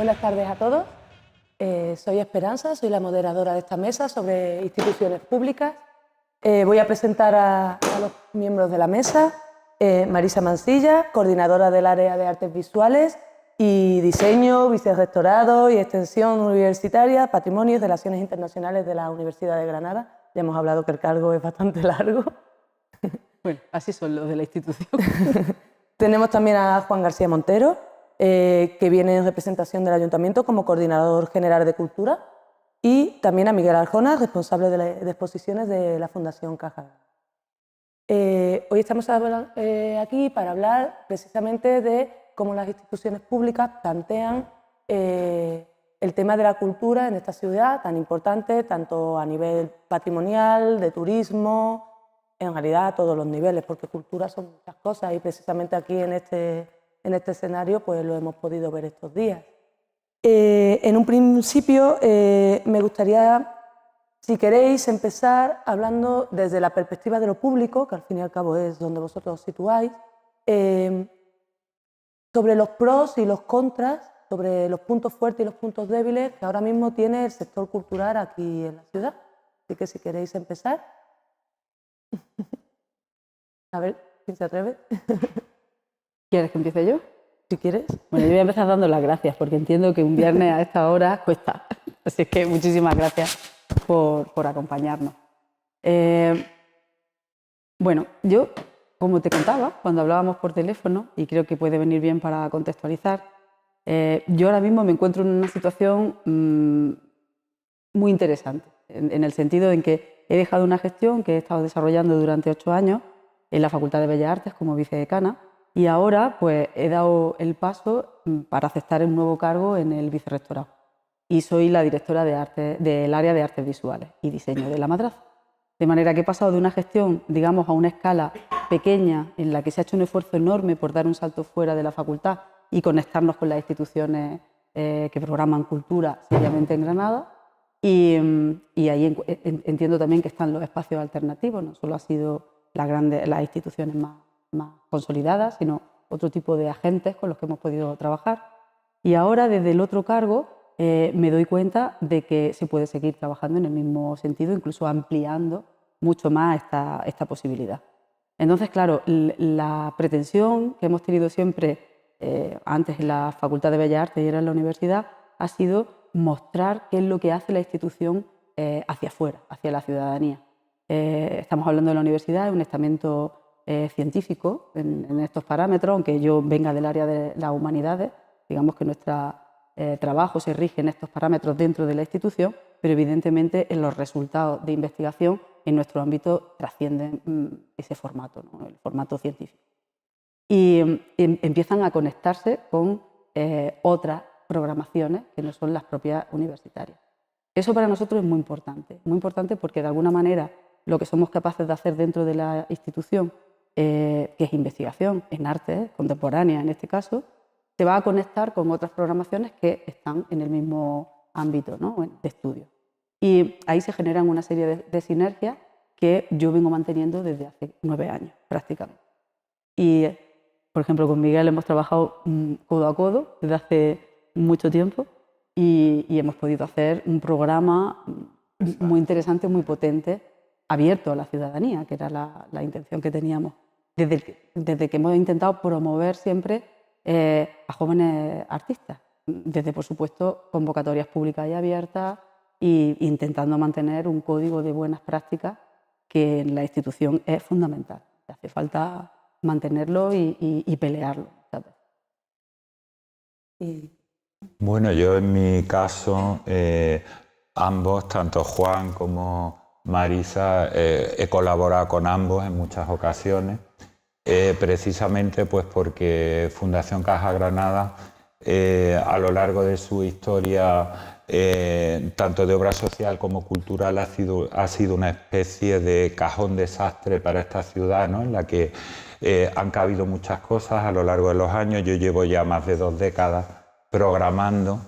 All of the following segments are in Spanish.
Buenas tardes a todos. Soy Esperanza, soy la moderadora de esta mesa sobre instituciones públicas. Voy a presentar a los miembros de la mesa. Marisa Mansilla, coordinadora del área de artes visuales y diseño, vicerrectorado y extensión universitaria, patrimonio y relaciones internacionales de la Universidad de Granada. Ya hemos hablado que el cargo es bastante largo. Bueno, así son los de la institución. Tenemos también a Juan García Montero, que viene en representación del Ayuntamiento como coordinador general de Cultura, y también a Miguel Arjona, responsable de exposiciones de la Fundación Caja. Hoy estamos aquí para hablar precisamente de cómo las instituciones públicas plantean el tema de la cultura en esta ciudad tan importante, tanto a nivel patrimonial, de turismo, en realidad a todos los niveles, porque cultura son muchas cosas y precisamente aquí en este escenario pues lo hemos podido ver estos días. En un principio me gustaría, si queréis, empezar hablando desde la perspectiva de lo público, que al fin y al cabo es donde vosotros os situáis, sobre los pros y los contras, sobre los puntos fuertes y los puntos débiles que ahora mismo tiene el sector cultural aquí en la ciudad. Así que si queréis empezar. A ver, ¿quién se atreve? ¿Quieres que empiece yo? Si quieres. Bueno, yo voy a empezar dando las gracias, porque entiendo que un viernes a esta hora cuesta. Así que muchísimas gracias por acompañarnos. Bueno, yo, como te contaba, cuando hablábamos por teléfono, y creo que puede venir bien para contextualizar, yo ahora mismo me encuentro en una situación muy interesante, en el sentido en que he dejado una gestión que he estado desarrollando durante 8 años en la Facultad de Bellas Artes como vicedecana, y ahora pues he dado el paso para aceptar un nuevo cargo en el vicerrectorado. Y soy la directora de arte, del área de artes visuales y diseño de la Madraza. De manera que he pasado de una gestión, digamos, a una escala pequeña en la que se ha hecho un esfuerzo enorme por dar un salto fuera de la facultad y conectarnos con las instituciones que programan cultura seriamente en Granada. Y ahí entiendo también que están los espacios alternativos, no solo ha sido las instituciones más consolidadas, sino otro tipo de agentes con los que hemos podido trabajar. Y ahora, desde el otro cargo, me doy cuenta de que se puede seguir trabajando en el mismo sentido, incluso ampliando mucho más esta posibilidad. Entonces, claro, la pretensión que hemos tenido siempre, antes en la Facultad de Bellas Artes y ahora en la universidad, ha sido mostrar qué es lo que hace la institución hacia afuera, hacia la ciudadanía. Estamos hablando de la universidad, es un estamento científico en estos parámetros, aunque yo venga del área de las humanidades, digamos que nuestro trabajo se rige en estos parámetros dentro de la institución, pero evidentemente en los resultados de investigación en nuestro ámbito trascienden ese formato, ¿no? El formato científico. Y empiezan a conectarse con otras programaciones que no son las propias universitarias. Eso para nosotros es muy importante porque de alguna manera lo que somos capaces de hacer dentro de la institución, que es investigación en arte contemporánea en este caso, se va a conectar con otras programaciones que están en el mismo ámbito, ¿no?, de estudio. Y ahí se generan una serie de sinergias que yo vengo manteniendo desde hace 9 años prácticamente. Y, por ejemplo, con Miguel hemos trabajado codo a codo desde hace mucho tiempo y hemos podido hacer un programa muy interesante, muy potente, abierto a la ciudadanía, que era la intención que teníamos, desde que hemos intentado promover siempre a jóvenes artistas, desde, por supuesto, convocatorias públicas y abiertas e intentando mantener un código de buenas prácticas que en la institución es fundamental. Hace falta mantenerlo y pelearlo, ¿sabes? Bueno, yo en mi caso, ambos, tanto Juan como Marisa, he colaborado con ambos en muchas ocasiones, precisamente pues porque Fundación Caja Granada, a lo largo de su historia, tanto de obra social como cultural, ha sido una especie de cajón desastre para esta ciudad, ¿no?, en la que han cabido muchas cosas a lo largo de los años. Yo llevo ya más de 2 décadas programando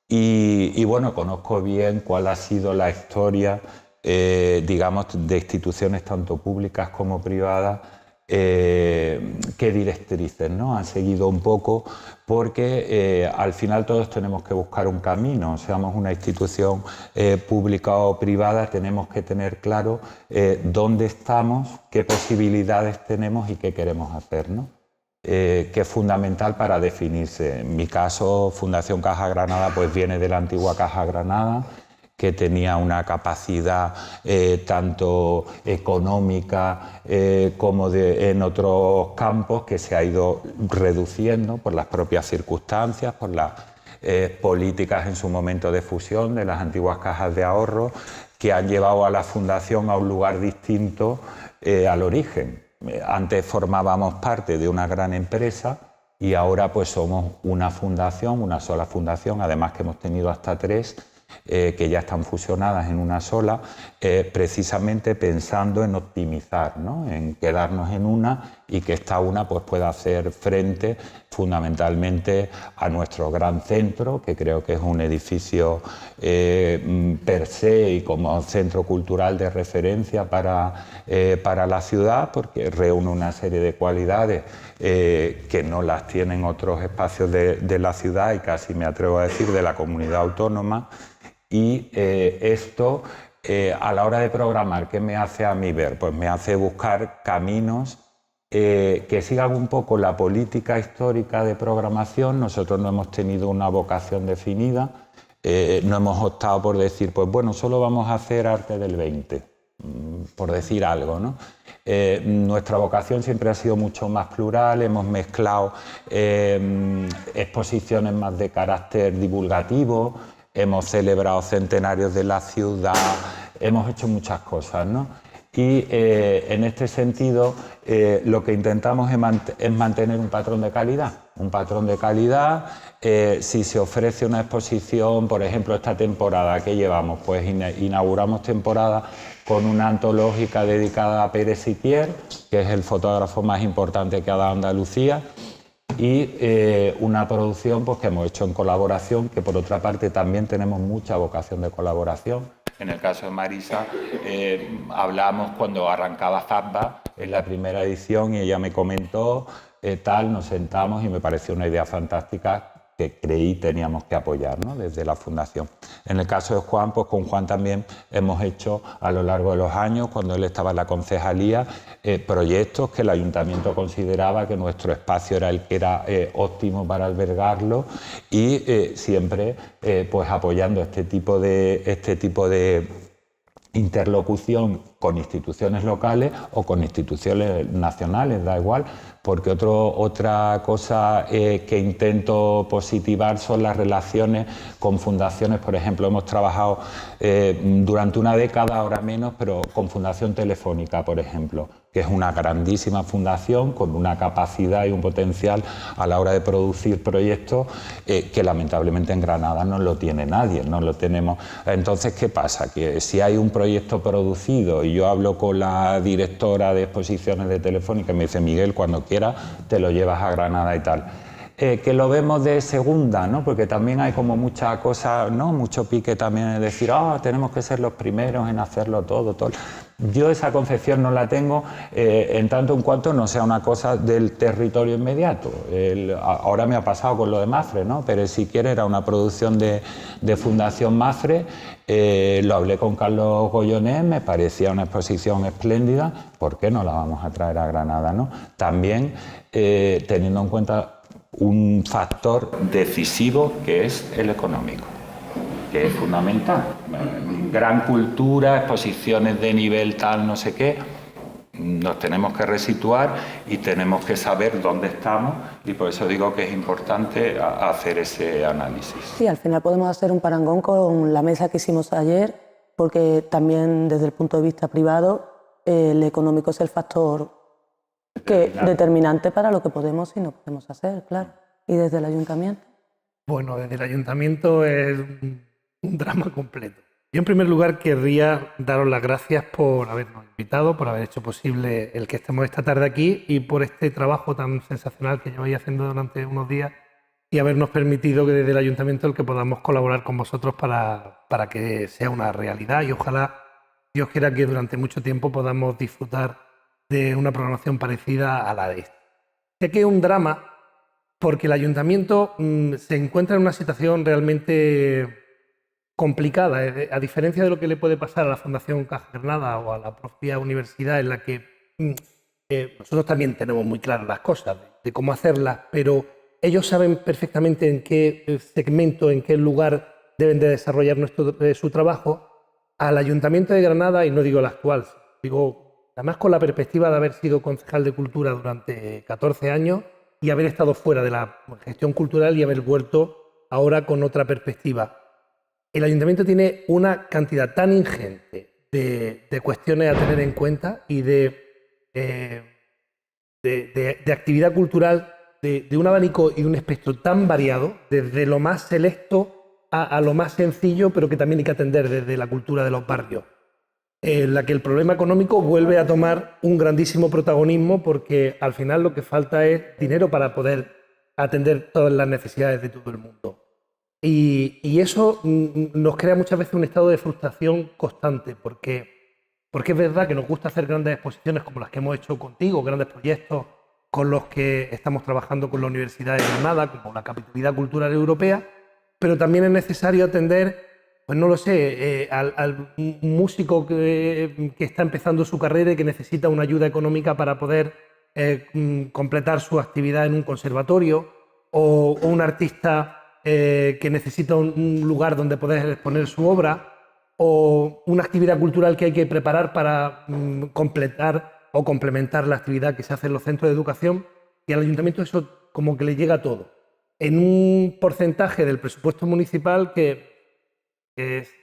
y bueno, conozco bien cuál ha sido la historia, digamos, de instituciones tanto públicas como privadas qué directrices, ¿no? Han seguido un poco, porque al final todos tenemos que buscar un camino, seamos una institución pública o privada, tenemos que tener claro dónde estamos, qué posibilidades tenemos y qué queremos hacer, ¿no? Que es fundamental para definirse. En mi caso, Fundación Caja Granada pues viene de la antigua Caja Granada, que tenía una capacidad tanto económica como en otros campos, que se ha ido reduciendo por las propias circunstancias, por las políticas en su momento de fusión de las antiguas cajas de ahorro, que han llevado a la Fundación a un lugar distinto al origen. Antes formábamos parte de una gran empresa y ahora pues somos una fundación, una sola fundación, además que hemos tenido hasta 3 que ya están fusionadas en una sola, precisamente pensando en optimizar, ¿no? En quedarnos en una y que esta una pues, pueda hacer frente fundamentalmente a nuestro gran centro, que creo que es un edificio per se y como centro cultural de referencia para la ciudad, porque reúne una serie de cualidades que no las tienen otros espacios de la ciudad y casi me atrevo a decir de la comunidad autónoma. Y esto, a la hora de programar, ¿qué me hace a mí ver? Pues me hace buscar caminos que sigan un poco la política histórica de programación. Nosotros no hemos tenido una vocación definida, no hemos optado por decir, pues bueno, solo vamos a hacer arte del 20, por decir algo, ¿no? Nuestra vocación siempre ha sido mucho más plural, hemos mezclado exposiciones más de carácter divulgativo, hemos celebrado centenarios de la ciudad, hemos hecho muchas cosas, ¿no? Y en este sentido lo que intentamos es mantener un patrón de calidad. Un patrón de calidad, si se ofrece una exposición, por ejemplo, esta temporada que llevamos, pues inauguramos temporada con una antológica dedicada a Pérez Sitier, que es el fotógrafo más importante que ha dado Andalucía, y una producción pues, que hemos hecho en colaboración, que por otra parte también tenemos mucha vocación de colaboración. En el caso de Marisa, hablamos cuando arrancaba FABBA en la primera edición y ella me comentó, nos sentamos y me pareció una idea fantástica que creí teníamos que apoyar, ¿no? Desde la Fundación. En el caso de Juan, pues con Juan también hemos hecho a lo largo de los años, cuando él estaba en la concejalía, proyectos que el Ayuntamiento consideraba que nuestro espacio era el que era óptimo para albergarlo y siempre pues apoyando este tipo de interlocución con instituciones locales o con instituciones nacionales, da igual, porque otra cosa que intento positivar son las relaciones con fundaciones. Por ejemplo, hemos trabajado durante una década, ahora menos, pero con Fundación Telefónica, por ejemplo, que es una grandísima fundación con una capacidad y un potencial a la hora de producir proyectos que lamentablemente en Granada no lo tiene nadie, no lo tenemos. Entonces, ¿qué pasa? Que si hay un proyecto producido y yo hablo con la directora de exposiciones de Telefónica y me dice, Miguel, cuando quieras te lo llevas a Granada y tal. Que lo vemos de segunda, ¿no? Porque también hay como mucha cosa, ¿no? Mucho pique también de decir, tenemos que ser los primeros en hacerlo todo. Yo esa concepción no la tengo en tanto en cuanto no sea una cosa del territorio inmediato. Ahora me ha pasado con lo de Mafre, ¿no? Pero si quiere era una producción de Fundación Mafre. Lo hablé con Carlos Goyonés, me parecía una exposición espléndida. ¿Por qué no la vamos a traer a Granada, no? También teniendo en cuenta un factor decisivo que es el económico, que es fundamental. Gran cultura, exposiciones de nivel tal, no sé qué, nos tenemos que resituar y tenemos que saber dónde estamos y por eso digo que es importante hacer ese análisis. Sí, al final podemos hacer un parangón con la mesa que hicimos ayer, porque también desde el punto de vista privado el económico es el factor determinante para lo que podemos y no podemos hacer, claro. ¿Y desde el ayuntamiento? Bueno, desde el ayuntamiento es un drama completo. Yo en primer lugar querría daros las gracias por habernos invitado, por haber hecho posible el que estemos esta tarde aquí y por este trabajo tan sensacional que lleváis haciendo durante unos días y habernos permitido que desde el ayuntamiento el que podamos colaborar con vosotros para que sea una realidad y ojalá Dios quiera que durante mucho tiempo podamos disfrutar de una programación parecida a la de esta. Sé que es un drama porque el ayuntamiento se encuentra en una situación realmente complicada, a diferencia de lo que le puede pasar a la Fundación Caja Granada o a la propia universidad, en la que nosotros también tenemos muy claras las cosas de cómo hacerlas, pero ellos saben perfectamente en qué segmento, en qué lugar deben de desarrollar su trabajo. Al Ayuntamiento de Granada, y no digo el actual, digo además con la perspectiva de haber sido concejal de Cultura durante 14 años y haber estado fuera de la gestión cultural y haber vuelto ahora con otra perspectiva. El Ayuntamiento tiene una cantidad tan ingente de cuestiones a tener en cuenta y de actividad cultural, de un abanico y un espectro tan variado, desde lo más selecto a lo más sencillo, pero que también hay que atender desde la cultura de los barrios, en la que el problema económico vuelve a tomar un grandísimo protagonismo, porque al final lo que falta es dinero para poder atender todas las necesidades de todo el mundo. Y eso nos crea muchas veces un estado de frustración constante, porque es verdad que nos gusta hacer grandes exposiciones como las que hemos hecho contigo, grandes proyectos con los que estamos trabajando con la Universidad de Granada, como la Capitalidad Cultural Europea, pero también es necesario atender, pues no lo sé, al músico que está empezando su carrera y que necesita una ayuda económica para poder completar su actividad en un conservatorio, o un artista que necesita un lugar donde poder exponer su obra, o una actividad cultural que hay que preparar para completar o complementar la actividad que se hace en los centros de educación, y al ayuntamiento eso como que le llega todo, en un porcentaje del presupuesto municipal que es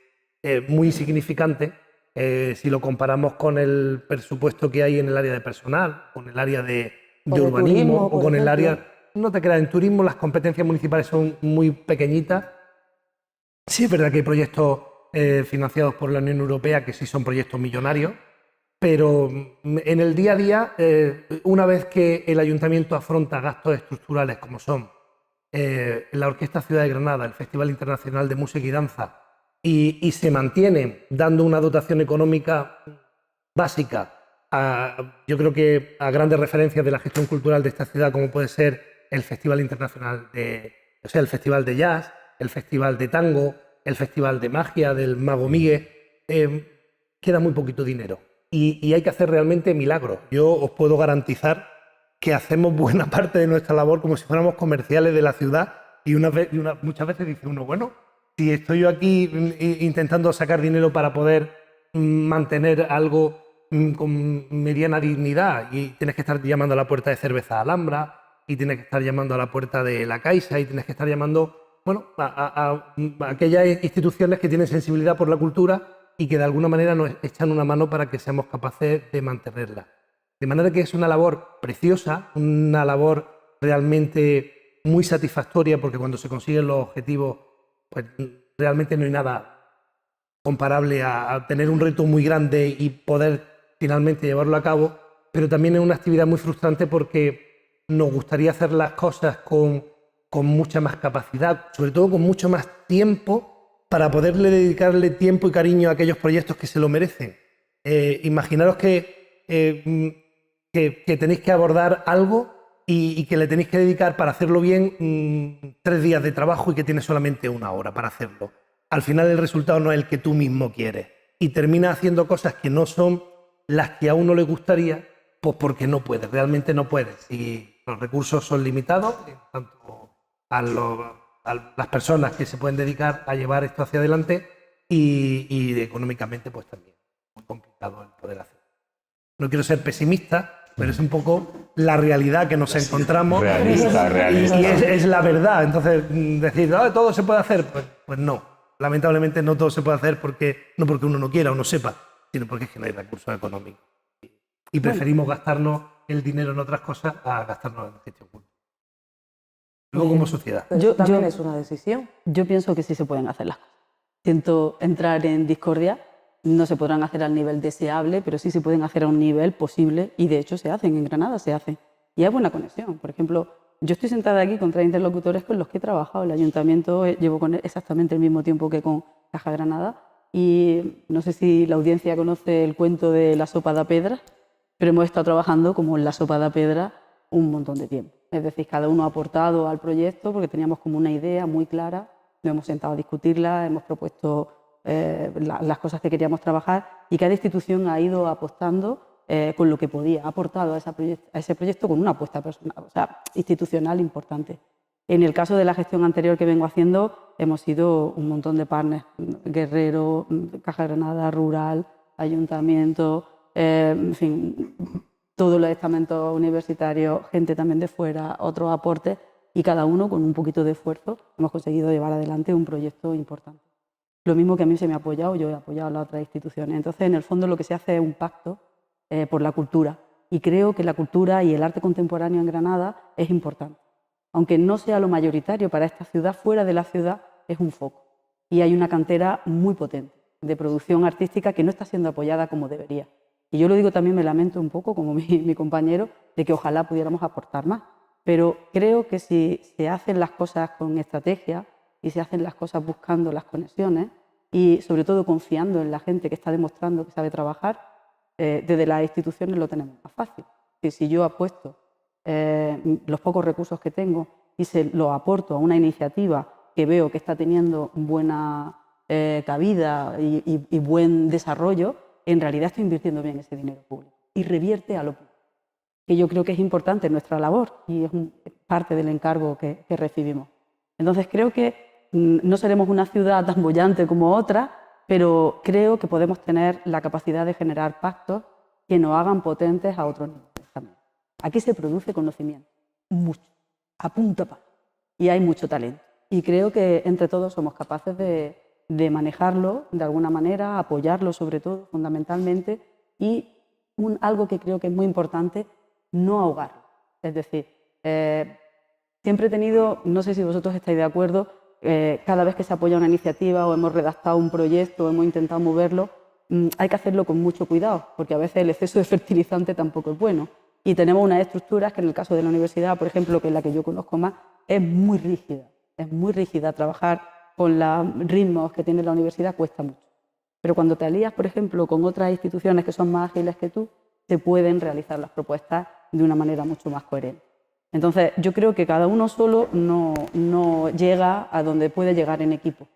muy insignificante si lo comparamos con el presupuesto que hay en el área de personal, con el área de urbanismo, turismo, o con el área... No te creas, en turismo las competencias municipales son muy pequeñitas. Sí es verdad que hay proyectos financiados por la Unión Europea que sí son proyectos millonarios, pero en el día a día, una vez que el ayuntamiento afronta gastos estructurales como son la Orquesta Ciudad de Granada, el Festival Internacional de Música y Danza, y se mantiene dando una dotación económica básica, yo creo que a grandes referencias de la gestión cultural de esta ciudad, como puede ser el Festival Internacional el Festival de Jazz, el Festival de Tango, el Festival de Magia del Mago Miguel, queda muy poquito dinero y hay que hacer realmente milagros. Yo os puedo garantizar que hacemos buena parte de nuestra labor como si fuéramos comerciales de la ciudad, y muchas veces dice uno, bueno, si estoy yo aquí intentando sacar dinero para poder mantener algo con mediana dignidad, y tienes que estar llamando a la puerta de Cerveza Alhambra, y tienes que estar llamando a la puerta de la Caixa, y tienes que estar llamando a aquellas instituciones que tienen sensibilidad por la cultura y que de alguna manera nos echan una mano para que seamos capaces de mantenerla. De manera que es una labor preciosa, una labor realmente muy satisfactoria, porque cuando se consiguen los objetivos, pues realmente no hay nada comparable a tener un reto muy grande y poder finalmente llevarlo a cabo, pero también es una actividad muy frustrante porque nos gustaría hacer las cosas con mucha más capacidad, sobre todo con mucho más tiempo, para poderle dedicarle tiempo y cariño a aquellos proyectos que se lo merecen. Imaginaros que tenéis que abordar algo y que le tenéis que dedicar para hacerlo bien 3 días de trabajo y que tienes solamente 1 hora para hacerlo. Al final el resultado no es el que tú mismo quieres y terminas haciendo cosas que no son las que a uno le gustaría, pues porque no puedes, realmente no puedes. Y los recursos son limitados, tanto a las personas que se pueden dedicar a llevar esto hacia adelante y económicamente pues también muy complicado el poder hacerlo. No quiero ser pesimista, pero es un poco la realidad que nos encontramos. Realista. Y es la verdad. Entonces, decir, todo se puede hacer, pues no. Lamentablemente no todo se puede hacer no porque uno no quiera o no sepa, sino porque es que no hay recursos económicos. Y preferimos gastarnos el dinero en otras cosas a gastarnos en gestión cultural. Luego como sociedad. Pero eso también es una decisión. Yo pienso que sí se pueden hacer las cosas. Siento entrar en discordia. No se podrán hacer al nivel deseable, pero sí se pueden hacer a un nivel posible, y de hecho se hacen, en Granada se hacen. Y hay buena conexión. Por ejemplo, yo estoy sentada aquí con 3 interlocutores con los que he trabajado. El ayuntamiento llevo con él exactamente el mismo tiempo que con Caja Granada, y no sé si la audiencia conoce el cuento de la sopa de pedra, pero hemos estado trabajando como en la sopa de pedra un montón de tiempo. Es decir, cada uno ha aportado al proyecto porque teníamos como una idea muy clara, nos hemos sentado a discutirla, hemos propuesto las cosas que queríamos trabajar y cada institución ha ido apostando con lo que podía, ha aportado a ese proyecto con una apuesta personal, o sea, institucional importante. En el caso de la gestión anterior que vengo haciendo, hemos sido un montón de partners, Guerrero, Caja Granada, Rural, Ayuntamiento, en fin, todos los estamentos universitarios, gente también de fuera, otros aportes, y cada uno con un poquito de esfuerzo hemos conseguido llevar adelante un proyecto importante. Lo mismo que a mí se me ha apoyado, yo he apoyado a las otras instituciones. Entonces, en el fondo, lo que se hace es un pacto por la cultura. Y creo que la cultura y el arte contemporáneo en Granada es importante. Aunque no sea lo mayoritario para esta ciudad, fuera de la ciudad es un foco. Y hay una cantera muy potente de producción artística que no está siendo apoyada como debería. Y yo lo digo también, me lamento un poco, como mi compañero, de que ojalá pudiéramos aportar más. Pero creo que si se hacen las cosas con estrategia y se hacen las cosas buscando las conexiones y sobre todo confiando en la gente que está demostrando que sabe trabajar, desde las instituciones lo tenemos más fácil. Si yo apuesto los pocos recursos que tengo y se los aporto a una iniciativa que veo que está teniendo buena cabida y buen desarrollo, en realidad estoy invirtiendo bien ese dinero público y revierte a lo público, que yo creo que es importante en nuestra labor y es parte del encargo que recibimos. Entonces creo que no seremos una ciudad tan boyante como otra, pero creo que podemos tener la capacidad de generar pactos que nos hagan potentes a otros niveles también. Aquí se produce conocimiento, mucho, a punta pala, y hay mucho talento. Y creo que entre todos somos capaces de manejarlo de alguna manera, apoyarlo sobre todo, fundamentalmente, y algo que creo que es muy importante, no ahogarlo. Es decir, siempre he tenido, no sé si vosotros estáis de acuerdo, cada vez que se apoya una iniciativa o hemos redactado un proyecto o hemos intentado moverlo, hay que hacerlo con mucho cuidado, porque a veces el exceso de fertilizante tampoco es bueno. Y tenemos unas estructuras que en el caso de la universidad, por ejemplo, que es la que yo conozco más, es muy rígida. Es muy rígida. Trabajar con los ritmos que tiene la universidad cuesta mucho. Pero cuando te alías, por ejemplo, con otras instituciones que son más ágiles que tú, se pueden realizar las propuestas de una manera mucho más coherente. Entonces, yo creo que cada uno solo no llega a donde puede llegar en equipo.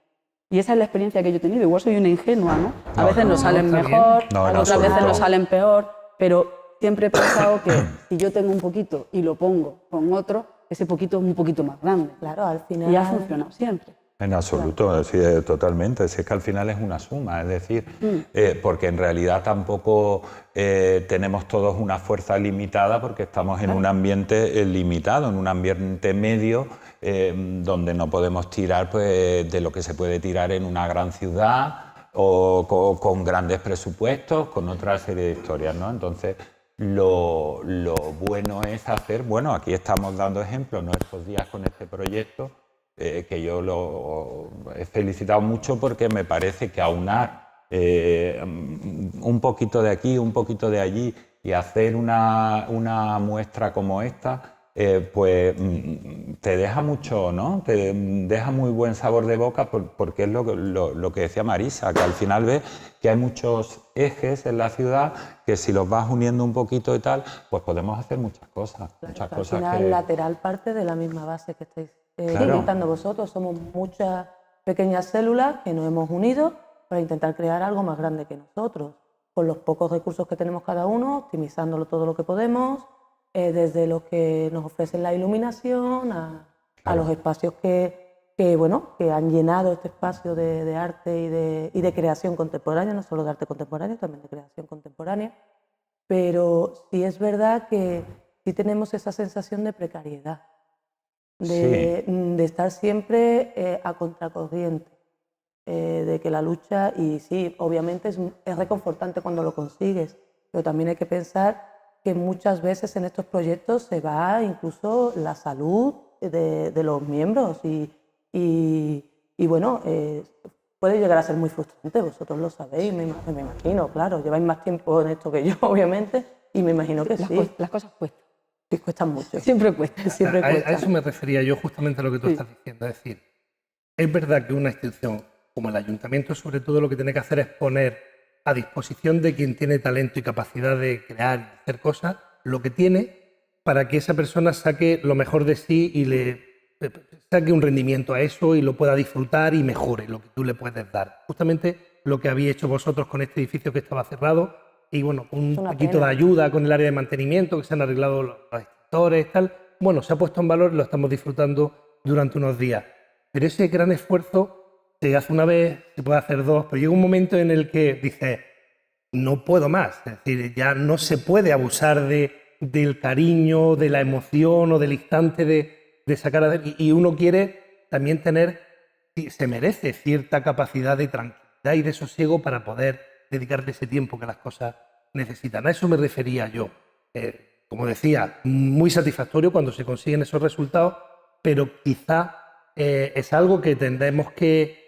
Y esa es la experiencia que yo he tenido. Igual soy una ingenua, ¿no? A veces nos salen mejor, otras veces nos salen peor, pero siempre he pensado que si yo tengo un poquito y lo pongo con otro, ese poquito es un poquito más grande. Claro, al final... Y ha funcionado siempre. En absoluto, sí, totalmente. Si es que al final es una suma, es decir, porque en realidad tampoco tenemos todos una fuerza limitada porque estamos en un ambiente limitado, en un ambiente medio donde no podemos tirar pues, de lo que se puede tirar en una gran ciudad o con grandes presupuestos, con otra serie de historias, ¿no? Entonces, lo bueno es hacer, bueno, aquí estamos dando ejemplos, ¿no? Estos días con este proyecto, que yo lo he felicitado mucho porque me parece que aunar un poquito de aquí, un poquito de allí y hacer una muestra como esta, pues te deja mucho, ¿no? Te deja muy buen sabor de boca porque es lo que decía Marisa, que al final ves que hay muchos ejes en la ciudad que si los vas uniendo un poquito y tal, pues podemos hacer muchas cosas. Claro, muchas al cosas final que... lateral parte de la misma base que estáis Claro. intentando vosotros. Somos muchas pequeñas células que nos hemos unido para intentar crear algo más grande que nosotros, con los pocos recursos que tenemos cada uno, optimizándolo todo lo que podemos, desde lo que nos ofrecen la iluminación a los espacios que han llenado este espacio de arte y de creación contemporánea, no solo de arte contemporáneo, también de creación contemporánea. Pero sí es verdad que sí tenemos esa sensación de precariedad, de estar siempre a contracorriente, de que la lucha, y sí, obviamente es reconfortante cuando lo consigues, pero también hay que pensar que muchas veces en estos proyectos se va incluso la salud de los miembros y bueno, puede llegar a ser muy frustrante, vosotros lo sabéis, me imagino, claro, lleváis más tiempo en esto que yo, obviamente, y me imagino que sí. Las cosas cuestan. Sí, cuestan mucho. Siempre cuestan. Siempre A cuestan. eso me refería yo justamente a lo que tú estás diciendo. Es decir, es verdad que una institución como el ayuntamiento, sobre todo, lo que tiene que hacer es poner a disposición de quien tiene talento y capacidad de crear y hacer cosas, lo que tiene, para que esa persona saque lo mejor de sí y le saque un rendimiento a eso y lo pueda disfrutar y mejore lo que tú le puedes dar. Justamente lo que habéis hecho vosotros con este edificio que estaba cerrado y bueno, con un poquito de ayuda con el área de mantenimiento, que se han arreglado los extintores, tal. Bueno, se ha puesto en valor, lo estamos disfrutando durante unos días. Pero ese gran esfuerzo se hace una vez, se puede hacer dos, pero llega un momento en el que dices, no puedo más. Es decir, ya no se puede abusar del cariño, de la emoción o del instante de sacar a... Y uno quiere también tener, se merece cierta capacidad de tranquilidad y de sosiego para poder dedicarle ese tiempo que las cosas necesitan. A eso me refería yo. Como decía, muy satisfactorio cuando se consiguen esos resultados, pero quizá es algo que tendremos que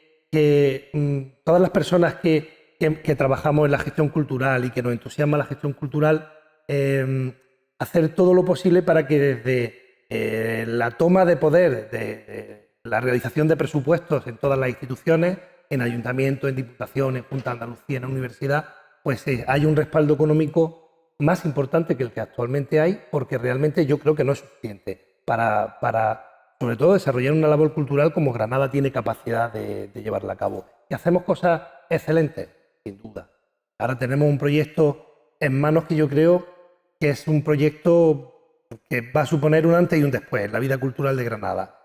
todas las personas que trabajamos en la gestión cultural y que nos entusiasma la gestión cultural, hacer todo lo posible para que desde la toma de poder, de la realización de presupuestos en todas las instituciones, en ayuntamientos, en diputaciones, en Junta de Andalucía, en la universidad, pues hay un respaldo económico más importante que el que actualmente hay, porque realmente yo creo que no es suficiente para sobre todo, desarrollar una labor cultural como Granada tiene capacidad de llevarla a cabo. ¿Y hacemos cosas excelentes? Sin duda. Ahora tenemos un proyecto en manos que yo creo que es un proyecto que va a suponer un antes y un después en la vida cultural de Granada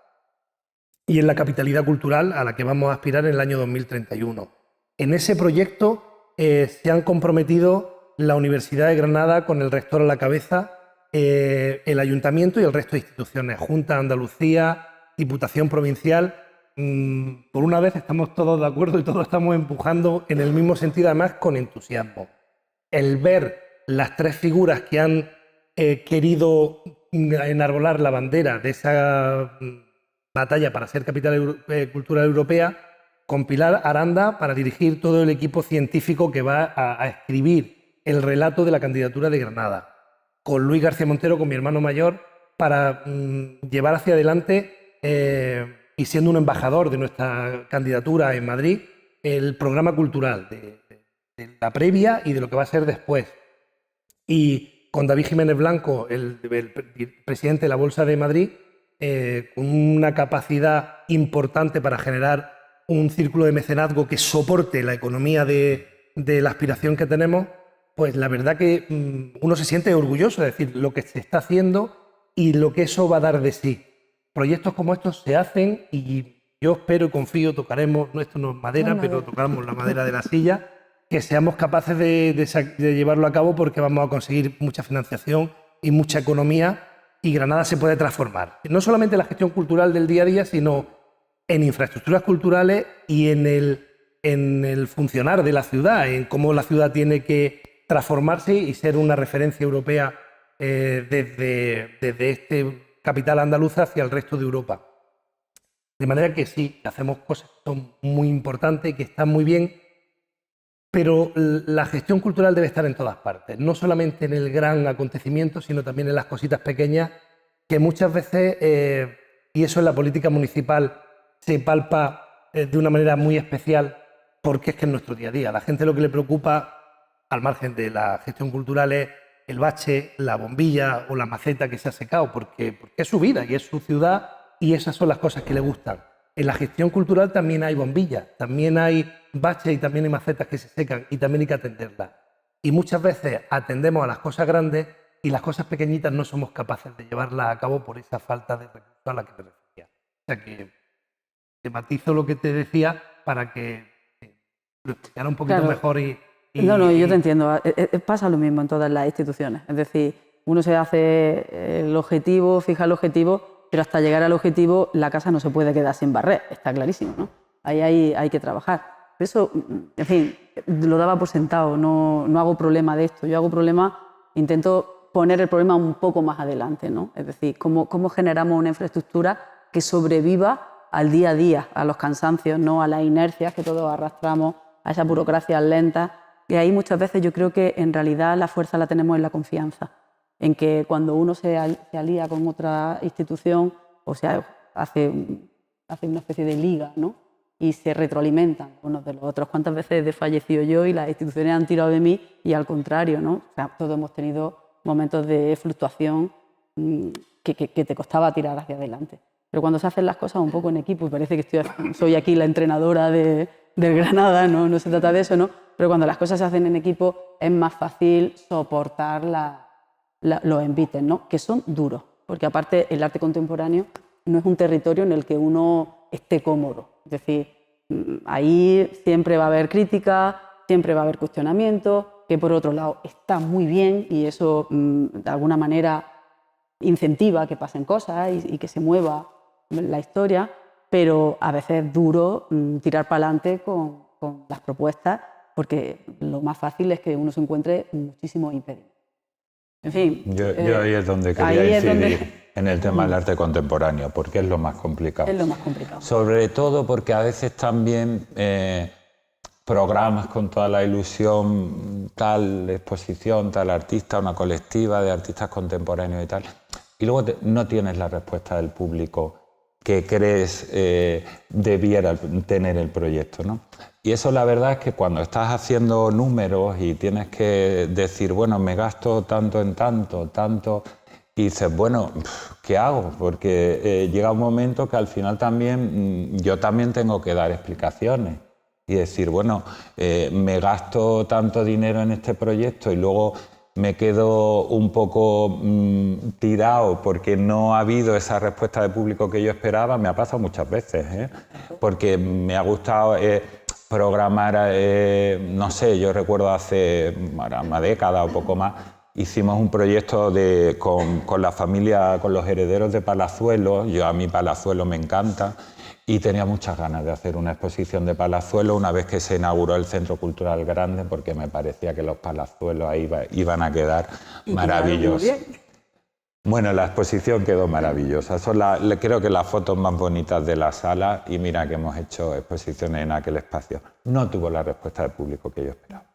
y en la capitalidad cultural a la que vamos a aspirar en el año 2031. En ese proyecto se han comprometido la Universidad de Granada con el rector a la cabeza, el Ayuntamiento y el resto de instituciones, Junta de Andalucía, Diputación Provincial. Por una vez estamos todos de acuerdo y todos estamos empujando en el mismo sentido, además con entusiasmo. El ver las tres figuras que han querido enarbolar la bandera de esa batalla para ser capital cultural europea, con Pilar Aranda para dirigir todo el equipo científico que va a escribir el relato de la candidatura de Granada, con Luis García Montero, con mi hermano mayor, para llevar hacia adelante y siendo un embajador de nuestra candidatura en Madrid, el programa cultural de la previa y de lo que va a ser después. Y con David Jiménez Blanco, el presidente de la Bolsa de Madrid, con una capacidad importante para generar un círculo de mecenazgo que soporte la economía de la aspiración que tenemos, pues la verdad que uno se siente orgulloso de decir lo que se está haciendo y lo que eso va a dar de sí. Proyectos como estos se hacen y yo espero y confío, tocaremos, esto no es madera, pero tocaremos la madera de la silla, que seamos capaces de llevarlo a cabo porque vamos a conseguir mucha financiación y mucha economía y Granada se puede transformar. No solamente en la gestión cultural del día a día, sino en infraestructuras culturales y en el funcionar de la ciudad, en cómo la ciudad tiene que transformarse y ser una referencia europea desde este capital andaluza hacia el resto de Europa. De manera que sí, hacemos cosas que son muy importantes y que están muy bien, pero la gestión cultural debe estar en todas partes, no solamente en el gran acontecimiento, sino también en las cositas pequeñas que muchas veces, y eso en la política municipal se palpa de una manera muy especial, porque es que en nuestro día a día, a la gente lo que le preocupa, al margen de la gestión cultural, es el bache, la bombilla o la maceta que se ha secado, porque es su vida y es su ciudad y esas son las cosas que le gustan. En la gestión cultural también hay bombillas, también hay baches y también hay macetas que se secan y también hay que atenderlas. Y muchas veces atendemos a las cosas grandes y las cosas pequeñitas no somos capaces de llevarlas a cabo por esa falta de recursos a la que me refería. O sea que te matizo lo que te decía para que lo explicara un poquito mejor y No, yo te entiendo. Pasa lo mismo en todas las instituciones. Es decir, uno se hace el objetivo, fija el objetivo, pero hasta llegar al objetivo la casa no se puede quedar sin barrer, está clarísimo, ¿no? Ahí hay que trabajar. Por eso, en fin, lo daba por sentado, no hago problema de esto. Yo hago problema, intento poner el problema un poco más adelante, ¿no? Es decir, cómo generamos una infraestructura que sobreviva al día a día, a los cansancios, ¿no? A las inercias que todos arrastramos, a esas burocracias lentas. Y ahí muchas veces yo creo que en realidad la fuerza la tenemos en la confianza, en que cuando uno se alía con otra institución o sea, hace una especie de liga, ¿no? y se retroalimentan unos de los otros. ¿Cuántas veces he fallecido yo y las instituciones han tirado de mí y al contrario, ¿no? O sea, todos hemos tenido momentos de fluctuación que te costaba tirar hacia adelante. Pero cuando se hacen las cosas un poco en equipo, y parece que soy aquí la entrenadora del Granada, no se trata de eso, ¿no? Pero cuando las cosas se hacen en equipo es más fácil soportar los envites, ¿no? Que son duros, porque aparte el arte contemporáneo no es un territorio en el que uno esté cómodo. Es decir, ahí siempre va a haber crítica, siempre va a haber cuestionamiento, que por otro lado está muy bien y eso de alguna manera incentiva que pasen cosas y que se mueva la historia, pero a veces es duro tirar para adelante con las propuestas, porque lo más fácil es que uno se encuentre muchísimos impedimentos. En fin. Yo ahí es donde quería incidir en el tema del arte contemporáneo, porque es lo más complicado. Es lo más complicado. Sobre todo porque a veces también programas con toda la ilusión, tal exposición, tal artista, una colectiva de artistas contemporáneos y tal, y luego no tienes la respuesta del público que crees debiera tener el proyecto, ¿no? Y eso la verdad es que cuando estás haciendo números y tienes que decir, bueno, me gasto tanto en tanto, y dices, bueno, ¿qué hago? Porque llega un momento que al final también yo también tengo que dar explicaciones y decir, bueno, me gasto tanto dinero en este proyecto y luego me quedo un poco tirado porque no ha habido esa respuesta de público que yo esperaba. Me ha pasado muchas veces, porque me ha gustado programar, no sé, yo recuerdo hace una década o poco más, hicimos un proyecto con la familia, con los herederos de Palazuelo. A mí Palazuelo me encanta. Y tenía muchas ganas de hacer una exposición de Palazuelo una vez que se inauguró el Centro Cultural Grande, porque me parecía que los Palazuelos ahí iban a quedar maravillosos. Bueno, la exposición quedó maravillosa. Son creo que las fotos más bonitas de la sala, y mira que hemos hecho exposiciones en aquel espacio. No tuvo la respuesta del público que yo esperaba,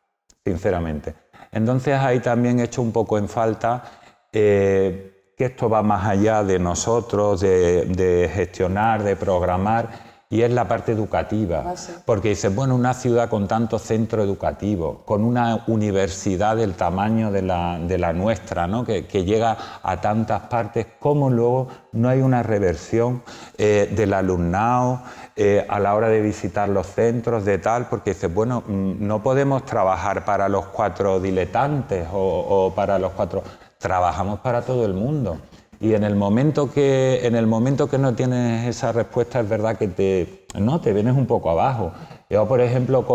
sinceramente. Entonces ahí también he hecho un poco en falta que esto va más allá de nosotros, de gestionar, de programar, y es la parte educativa. Porque dices, bueno, una ciudad con tantos centros educativos, con una universidad del tamaño de la nuestra, ¿no? que llega a tantas partes, ¿cómo luego no hay una reversión del alumnado a la hora de visitar los centros de tal? Porque dices, bueno, no podemos trabajar para los 4 diletantes o para los 4... Trabajamos para todo el mundo, y en el momento que no tienes esa respuesta, es verdad que te vienes un poco abajo. Yo, por ejemplo,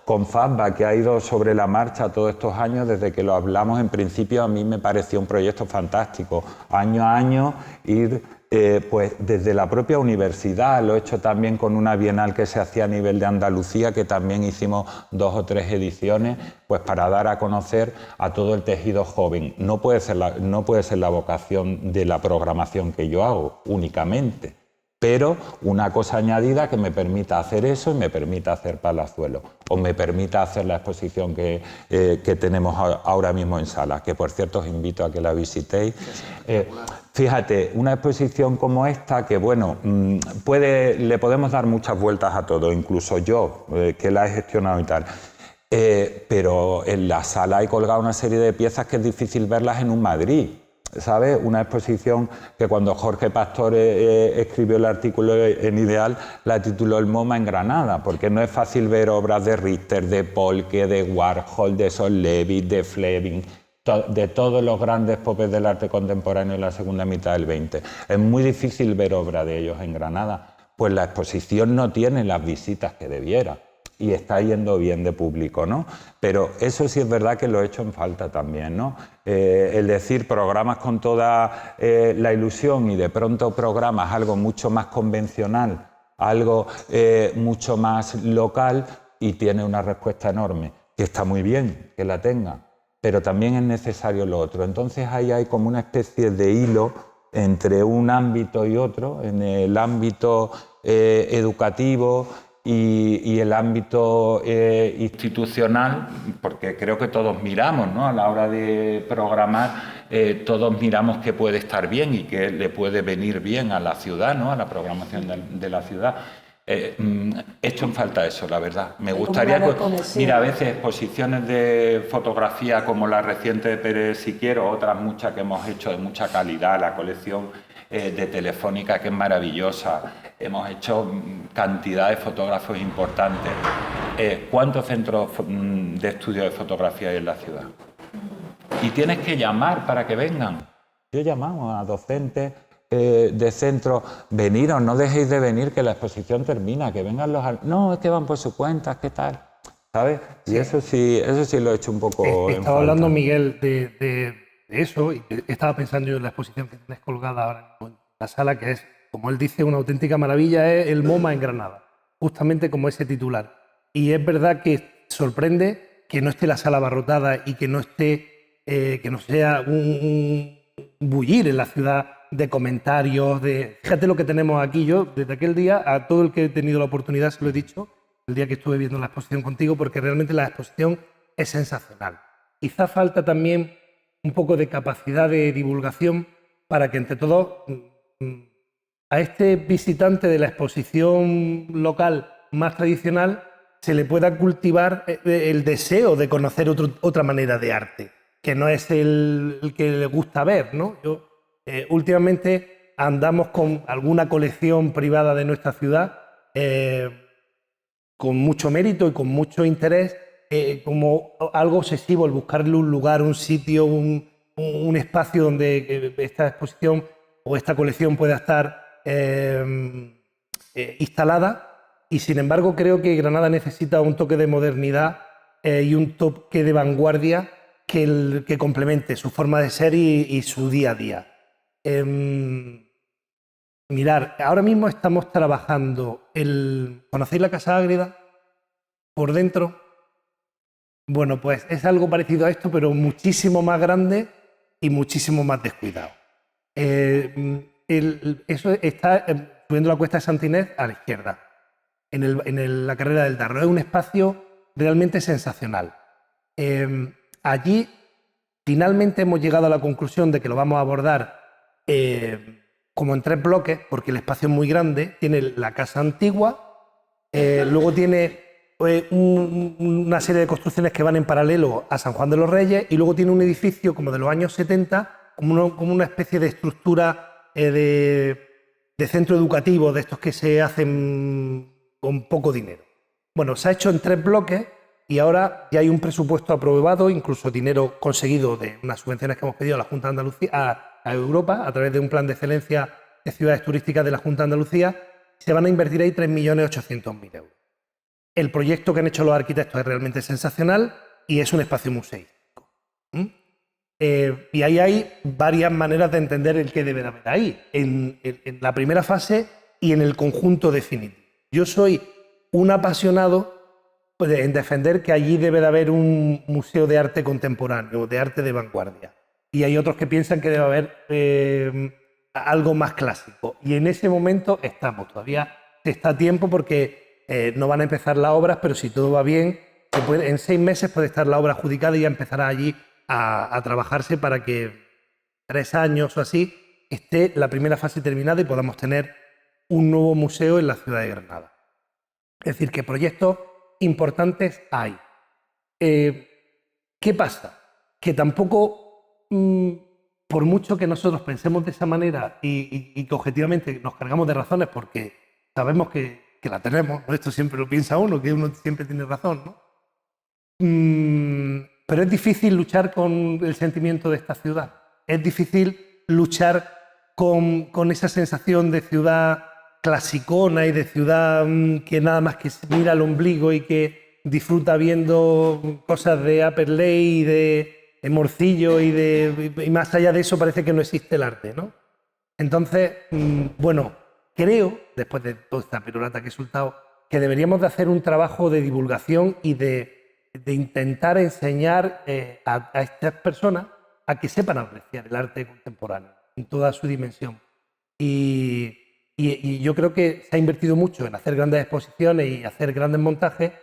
con FABBA, que ha ido sobre la marcha todos estos años, desde que lo hablamos en principio, a mí me pareció un proyecto fantástico. Año a año ir pues desde la propia universidad, lo he hecho también con una bienal que se hacía a nivel de Andalucía, que también hicimos 2 o 3 ediciones, pues para dar a conocer a todo el tejido joven. No puede ser la vocación de la programación que yo hago únicamente, pero una cosa añadida que me permita hacer eso y me permita hacer Palazuelo, o me permita hacer la exposición que tenemos ahora mismo en sala, que por cierto os invito a que la visitéis. Fíjate, una exposición como esta, que bueno, le podemos dar muchas vueltas a todo, incluso yo, que la he gestionado y tal, pero en la sala hay colgado una serie de piezas que es difícil verlas en un Madrid, ¿sabes? Una exposición que cuando Jorge Pastor escribió el artículo en Ideal, la tituló El MoMA en Granada, porque no es fácil ver obras de Richter, de Polke, de Warhol, de Sol Levy, de Fleming, de todos los grandes popes del arte contemporáneo en la segunda mitad del 20. Es muy difícil ver obra de ellos en Granada, pues la exposición no tiene las visitas que debiera y está yendo bien de público, ¿no? Pero eso sí es verdad que lo he hecho en falta también, ¿no? El decir programas con toda la ilusión y de pronto programas algo mucho más convencional, algo mucho más local, y tiene una respuesta enorme, que está muy bien que la tenga, pero también es necesario lo otro. Entonces ahí hay como una especie de hilo entre un ámbito y otro, en el ámbito educativo y el ámbito institucional, porque creo que todos miramos, ¿no? A la hora de programar, todos miramos qué puede estar bien y qué le puede venir bien a la ciudad, ¿no? A la programación de la ciudad. Echo en falta eso, la verdad. Me Un gustaría, gran conexión. mira, a veces exposiciones de fotografía como la reciente de Pérez Siquiero, otras muchas que hemos hecho de mucha calidad, la colección de Telefónica, que es maravillosa. Hemos hecho cantidad de fotógrafos importantes. ¿Cuántos centros de estudio de fotografía hay en la ciudad? Y tienes que llamar para que vengan. Yo llamamos a docentes de centros, veniros, no dejéis de venir, que la exposición termina, que vengan los... No, es que van por su cuenta, ¿qué tal? ¿Sabes? Y eso sí lo he hecho un poco en Estaba falta. hablando, Miguel, de eso, y estaba pensando yo en la exposición que tienes colgada ahora en la sala, que es, como él dice, una auténtica maravilla, es el MoMA en Granada, justamente como ese titular. Y es verdad que sorprende que no esté la sala abarrotada y que no esté, que no sea un bullir en la ciudad de comentarios, de... Fíjate lo que tenemos aquí. Yo, desde aquel día, a todo el que he tenido la oportunidad, se lo he dicho, el día que estuve viendo la exposición contigo, porque realmente la exposición es sensacional. Quizá falta también un poco de capacidad de divulgación para que entre todos a este visitante de la exposición local más tradicional se le pueda cultivar el deseo de conocer otra manera de arte, que no es el que le gusta ver, ¿no? Últimamente andamos con alguna colección privada de nuestra ciudad con mucho mérito y con mucho interés, como algo obsesivo, el buscarle un lugar, un sitio, un espacio donde esta exposición o esta colección pueda estar instalada. Y sin embargo creo que Granada necesita un toque de modernidad y un toque de vanguardia que complemente su forma de ser y su día a día. Mirar, ahora mismo estamos trabajando ¿conocéis la Casa Ágreda? Por dentro. Bueno, pues es algo parecido a esto, pero muchísimo más grande y muchísimo más descuidado. Eso está subiendo la cuesta de Santinés a la izquierda, en la carrera del Darro. Es un espacio realmente sensacional. Allí finalmente hemos llegado a la conclusión de que lo vamos a abordar como en 3 bloques, porque el espacio es muy grande. Tiene la casa antigua, luego tiene una serie de construcciones que van en paralelo a San Juan de los Reyes, y luego tiene un edificio como de los años 70, como una especie de estructura de centro educativo, de estos que se hacen con poco dinero. Bueno, se ha hecho en 3 bloques y ahora ya hay un presupuesto aprobado, incluso dinero conseguido de unas subvenciones que hemos pedido a la Junta de Andalucía, a Europa, a través de un plan de excelencia de ciudades turísticas de la Junta de Andalucía. Se van a invertir ahí 3.800.000 euros. El proyecto que han hecho los arquitectos es realmente sensacional y es un espacio museístico. Y ahí hay varias maneras de entender el que debe de haber ahí, en la primera fase y en el conjunto definitivo. Yo soy un apasionado en defender que allí debe de haber un museo de arte contemporáneo, de arte de vanguardia. Y hay otros que piensan que debe haber algo más clásico. Y en ese momento estamos. Todavía está a tiempo porque no van a empezar las obras, pero si todo va bien, en 6 meses puede estar la obra adjudicada y ya empezará allí a trabajarse para que 3 años o así esté la primera fase terminada y podamos tener un nuevo museo en la ciudad de Granada. Es decir, que proyectos importantes hay. ¿Qué pasa? Que tampoco, por mucho que nosotros pensemos de esa manera y que objetivamente nos cargamos de razones porque sabemos que la tenemos, ¿no? Esto siempre lo piensa uno, que uno siempre tiene razón, ¿no? Pero es difícil luchar con el sentimiento de esta ciudad. Es difícil luchar con esa sensación de ciudad clasicona y de ciudad que nada más que mira al ombligo y que disfruta viendo cosas de Upper Ley y de Morcillo y más allá de eso parece que no existe el arte, ¿no? Entonces, bueno, creo, después de toda esta perorata que he soltado, que deberíamos de hacer un trabajo de divulgación y de intentar enseñar a estas personas a que sepan apreciar el arte contemporáneo en toda su dimensión. Y yo creo que se ha invertido mucho en hacer grandes exposiciones y hacer grandes montajes,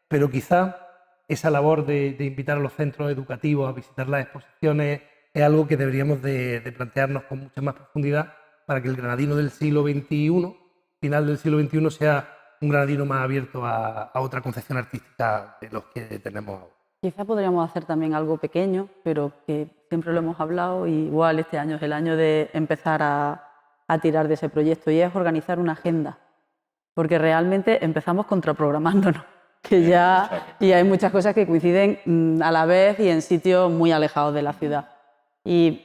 pero quizá esa labor de invitar a los centros educativos a visitar las exposiciones es algo que deberíamos de plantearnos con mucha más profundidad para que el granadino del siglo XXI, final del siglo XXI, sea un granadino más abierto a otra concepción artística de los que tenemos ahora. Quizá podríamos hacer también algo pequeño, pero que siempre lo hemos hablado y igual este año es el año de empezar a tirar de ese proyecto y es organizar una agenda, porque realmente empezamos contraprogramándonos, que ya y hay muchas cosas que coinciden a la vez y en sitios muy alejados de la ciudad. Y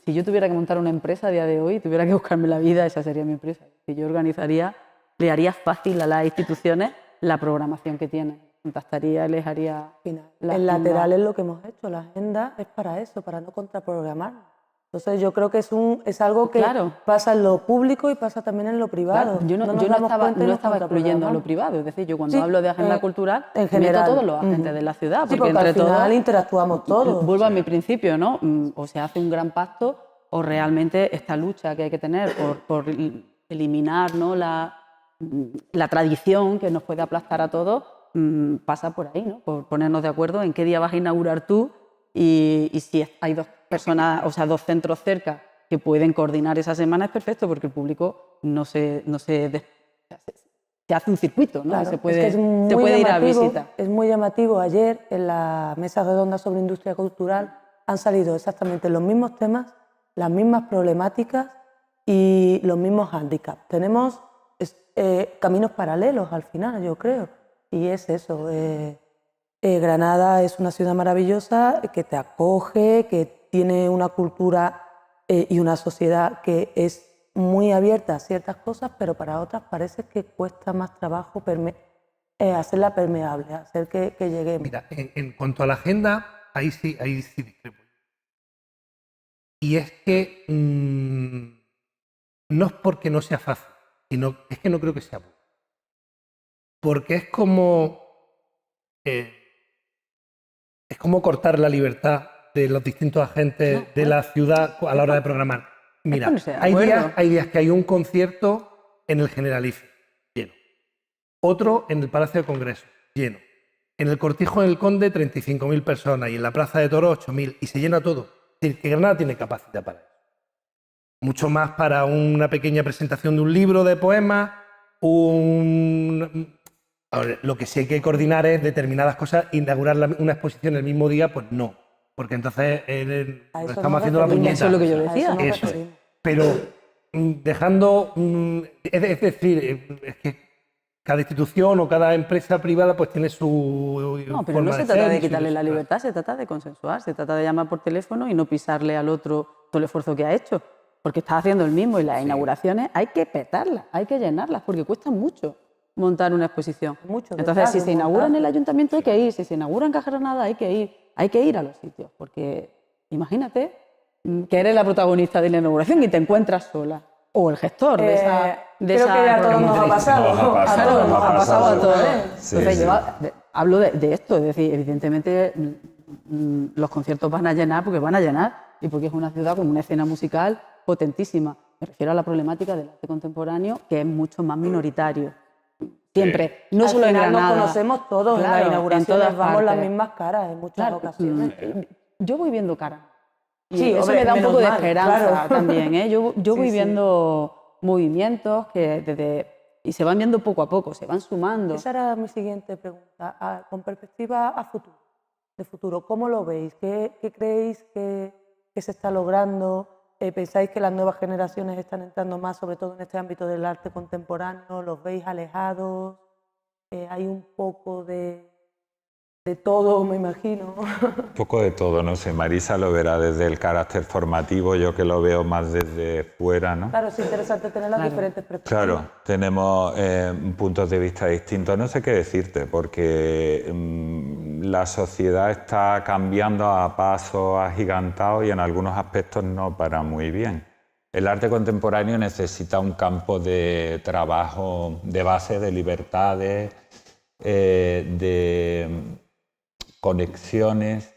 si yo tuviera que montar una empresa a día de hoy, tuviera que buscarme la vida, esa sería mi empresa. Si yo organizaría, le haría fácil a las instituciones la programación que tienen. Contactaría, les haría... El lateral es lo que hemos hecho, la agenda es para eso, para no contraprogramar. Entonces yo creo que es algo que pasa en lo público y pasa también en lo privado. Claro, yo no estaba excluyendo a lo privado, es decir, yo cuando hablo de agenda cultural en general, meto a todos los agentes de la ciudad, porque entre al final todos interactuamos todos. Vuelvo a mi principio, ¿no? O se hace un gran pacto o realmente esta lucha que hay que tener por eliminar, ¿no?, la tradición que nos puede aplastar a todos pasa por ahí, ¿no? Por ponernos de acuerdo en qué día vas a inaugurar tú y si hay dos personas, o sea, dos centros cerca que pueden coordinar esa semana es perfecto porque el público se hace un circuito, ¿no? Claro, se puede ir a visita. Es muy llamativo. Ayer en la mesa redonda sobre industria cultural han salido exactamente los mismos temas, las mismas problemáticas y los mismos hándicaps. Tenemos caminos paralelos al final, yo creo, y es eso. Granada es una ciudad maravillosa que te acoge, que tiene una cultura y una sociedad que es muy abierta a ciertas cosas, pero para otras parece que cuesta más trabajo hacerla permeable, hacer que lleguemos. Mira, en cuanto a la agenda, ahí sí discrepo. Y es que no es porque no sea fácil, sino es que no creo que sea bueno. Porque es como cortar la libertad de los distintos agentes de la ciudad a la hora de programar. Mira, hay días que hay un concierto en el Generalife, lleno. Otro en el Palacio de Congresos, lleno. En el Cortijo del Conde, 35.000 personas. Y en la Plaza de Toros, 8.000. Y se llena todo. Es decir, que Granada tiene capacidad para eso. Mucho más para una pequeña presentación de un libro de poemas, Ahora, lo que sí hay que coordinar es determinadas cosas, inaugurar una exposición el mismo día, pues no, porque entonces estamos haciendo la puñeta. Eso es lo que yo decía. Eso es. Pero dejando, es decir, es que cada institución o cada empresa privada pues tiene su No, pero forma no se de trata ser de y su quitarle la idiosincrasia. libertad, se trata de consensuar, se trata de llamar por teléfono y no pisarle al otro todo el esfuerzo que ha hecho, porque está haciendo el mismo y las inauguraciones hay que petarlas, hay que llenarlas, porque cuesta mucho montar una exposición. Entonces, si se inaugura en el ayuntamiento hay que ir, si se inaugura en Caja Granada hay que ir a los sitios, porque imagínate que eres la protagonista de la inauguración y te encuentras sola, o el gestor de esa... Creo que ya a todos nos ha pasado. Nos ha pasado a todos. Sí, Entonces, sí. hablo de esto, es decir, evidentemente los conciertos van a llenar porque van a llenar y porque es una ciudad con una escena musical potentísima. Me refiero a la problemática del arte contemporáneo, que es mucho más minoritario. Siempre, no solo en Granada. Nos conocemos todos, Claro, en las inauguraciones todas vamos las partes. mismas caras en muchas ocasiones. Yo voy viendo caras. Y Sí, eso hombre, me da un menos poco de mal, esperanza claro. también, ¿eh? Yo voy Sí. viendo movimientos y se van viendo poco a poco, se van sumando. Esa era mi siguiente pregunta. Con perspectiva de futuro, ¿cómo lo veis? ¿Qué creéis que se está logrando? ¿Pensáis que las nuevas generaciones están entrando más, sobre todo en este ámbito del arte contemporáneo? ¿Los veis alejados? ¿Hay un poco de todo, me imagino? Un poco de todo, no sé, Marisa lo verá desde el carácter formativo, yo que lo veo más desde fuera, ¿no? Claro, es interesante tener las diferentes perspectivas. Claro, tenemos puntos de vista distintos. No sé qué decirte, porque la sociedad está cambiando a pasos agigantados y en algunos aspectos no para muy bien. El arte contemporáneo necesita un campo de trabajo de base, de libertades, de conexiones,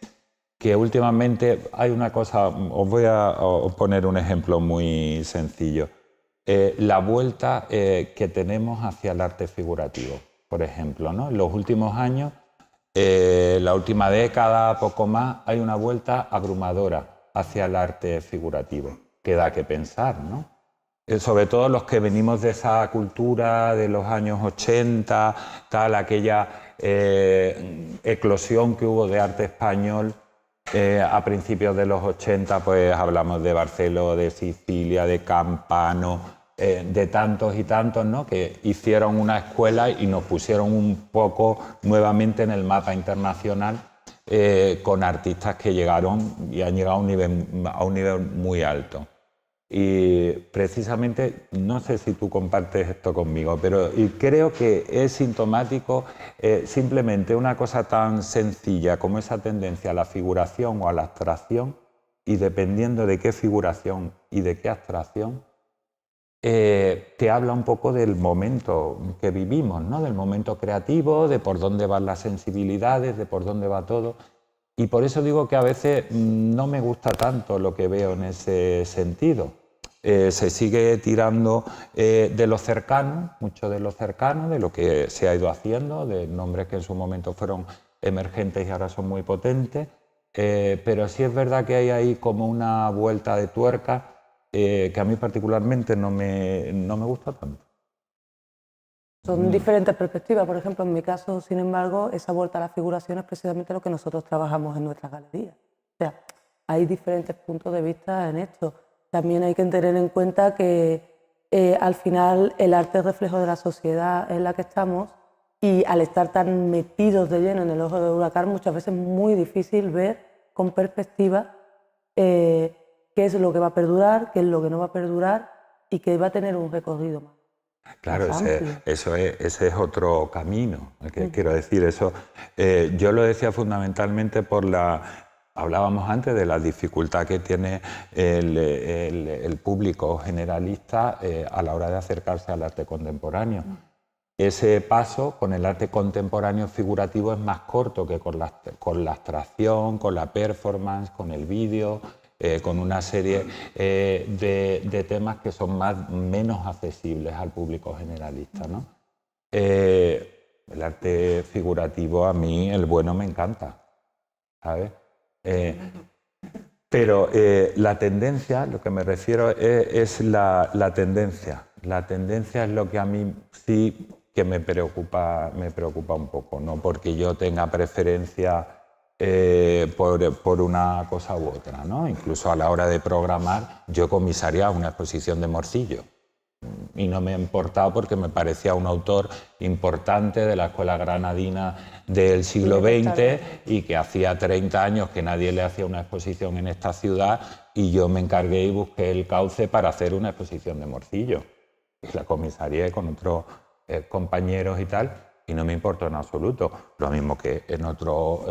que últimamente hay una cosa, os voy a poner un ejemplo muy sencillo. La vuelta que tenemos hacia el arte figurativo, por ejemplo, ¿no? En los últimos años, la última década, poco más, hay una vuelta abrumadora hacia el arte figurativo, que da que pensar, ¿no? sobre todo los que venimos de esa cultura de los años 80, tal, aquella eclosión que hubo de arte español a principios de los 80, pues hablamos de Barceló, de Sicilia, de Campano, de tantos y tantos, ¿no?, que hicieron una escuela y nos pusieron un poco nuevamente en el mapa internacional con artistas que llegaron y han llegado a un nivel muy alto. Y precisamente, no sé si tú compartes esto conmigo, pero creo que es sintomático simplemente una cosa tan sencilla como esa tendencia a la figuración o a la abstracción, y dependiendo de qué figuración y de qué abstracción, te habla un poco del momento que vivimos, ¿no?, del momento creativo, de por dónde van las sensibilidades, de por dónde va todo. Y por eso digo que a veces no me gusta tanto lo que veo en ese sentido. Se sigue tirando de lo cercano, mucho de lo cercano, de lo que se ha ido haciendo, de nombres que en su momento fueron emergentes y ahora son muy potentes, pero sí es verdad que hay ahí como una vuelta de tuerca que a mí particularmente no me gusta tanto. Son diferentes perspectivas. Por ejemplo, en mi caso, sin embargo, esa vuelta a la figuración es precisamente lo que nosotros trabajamos en nuestra galería. O sea, hay diferentes puntos de vista en esto. También hay que tener en cuenta que al final el arte es reflejo de la sociedad en la que estamos, y al estar tan metidos de lleno en el ojo del huracán, muchas veces es muy difícil ver con perspectiva qué es lo que va a perdurar, qué es lo que no va a perdurar y qué va a tener un recorrido más. Claro, ese es otro camino. Quiero decir, eso yo lo decía fundamentalmente por hablábamos antes de la dificultad que tiene el público generalista a la hora de acercarse al arte contemporáneo. Ese paso con el arte contemporáneo figurativo es más corto que con la abstracción, con la performance, con el vídeo, con una serie de temas que son menos accesibles al público generalista, ¿no? El arte figurativo, a mí, el bueno, me encanta, ¿sabes? Pero la tendencia, lo que me refiero es la tendencia. La tendencia es lo que a mí sí que me preocupa un poco, no porque yo tenga preferencia por una cosa u otra, ¿no? Incluso a la hora de programar, yo comisariaba una exposición de Morcillo y no me ha importado porque me parecía un autor importante de la escuela granadina del siglo XX y que hacía 30 años que nadie le hacía una exposición en esta ciudad, y yo me encargué y busqué el cauce para hacer una exposición de Morcillo. Y la comisarié con otros compañeros y tal, y no me importó en absoluto. Lo mismo que en otro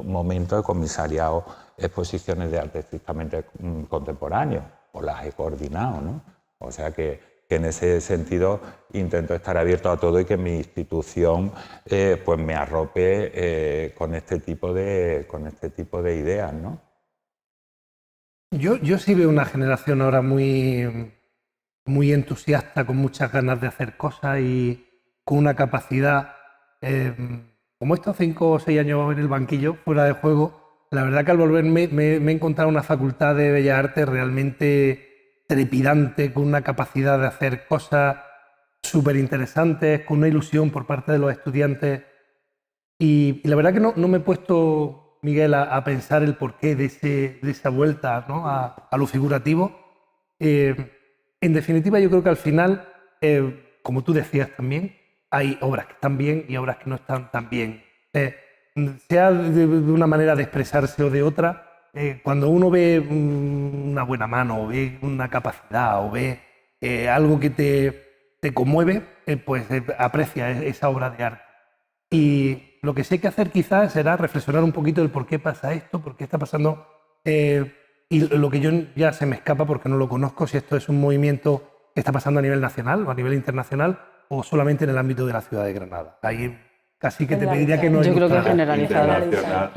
momento he comisariado exposiciones de arte estrictamente contemporáneo, o las he coordinado, ¿no? O sea que en ese sentido intento estar abierto a todo y que mi institución pues me arrope con este tipo de ideas, ¿no? Yo sí veo una generación ahora muy entusiasta, con muchas ganas de hacer cosas y con una capacidad. Como estos 5 o 6 años en el banquillo, fuera de juego, la verdad que al volver me he encontrado una facultad de Bellas Artes realmente trepidante, con una capacidad de hacer cosas súper interesantes, con una ilusión por parte de los estudiantes. Y la verdad que no me he puesto, Miguel, a pensar el porqué de esa vuelta, ¿no?, a lo figurativo. En definitiva, yo creo que al final, como tú decías también, hay obras que están bien y obras que no están tan bien. Sea de una manera de expresarse o de otra, cuando uno ve una buena mano, o ve una capacidad, o ve algo que te conmueve, pues aprecia esa obra de arte. Y lo que sí hay que hacer quizás será reflexionar un poquito del por qué pasa esto, por qué está pasando, y lo que yo ya se me escapa porque no lo conozco, si esto es un movimiento que está pasando a nivel nacional o a nivel internacional, o solamente en el ámbito de la ciudad de Granada. Ahí casi que te pediría que no... Yo creo que es generalizada. generalizada.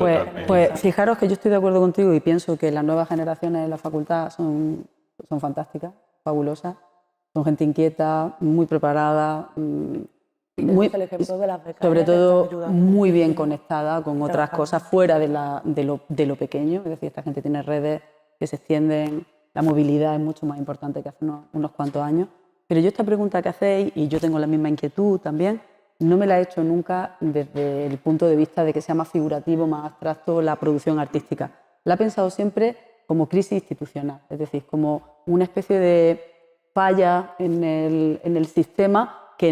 Pues fijaros que yo estoy de acuerdo contigo y pienso que las nuevas generaciones en la facultad son fantásticas, fabulosas, son gente inquieta, muy preparada, el ejemplo de las becarias, sobre todo que están ayudando muy bien muchísimo. conectada con otras cosas fuera de lo pequeño. Es decir, esta gente tiene redes que se extienden la movilidad es mucho más importante que hace unos cuantos años. Pero yo esta pregunta que hacéis, y yo tengo la misma inquietud también, no me la he hecho nunca desde el punto de vista de que sea más figurativo, más abstracto la producción artística. La he pensado siempre como crisis institucional, es decir, como una especie de falla en el sistema que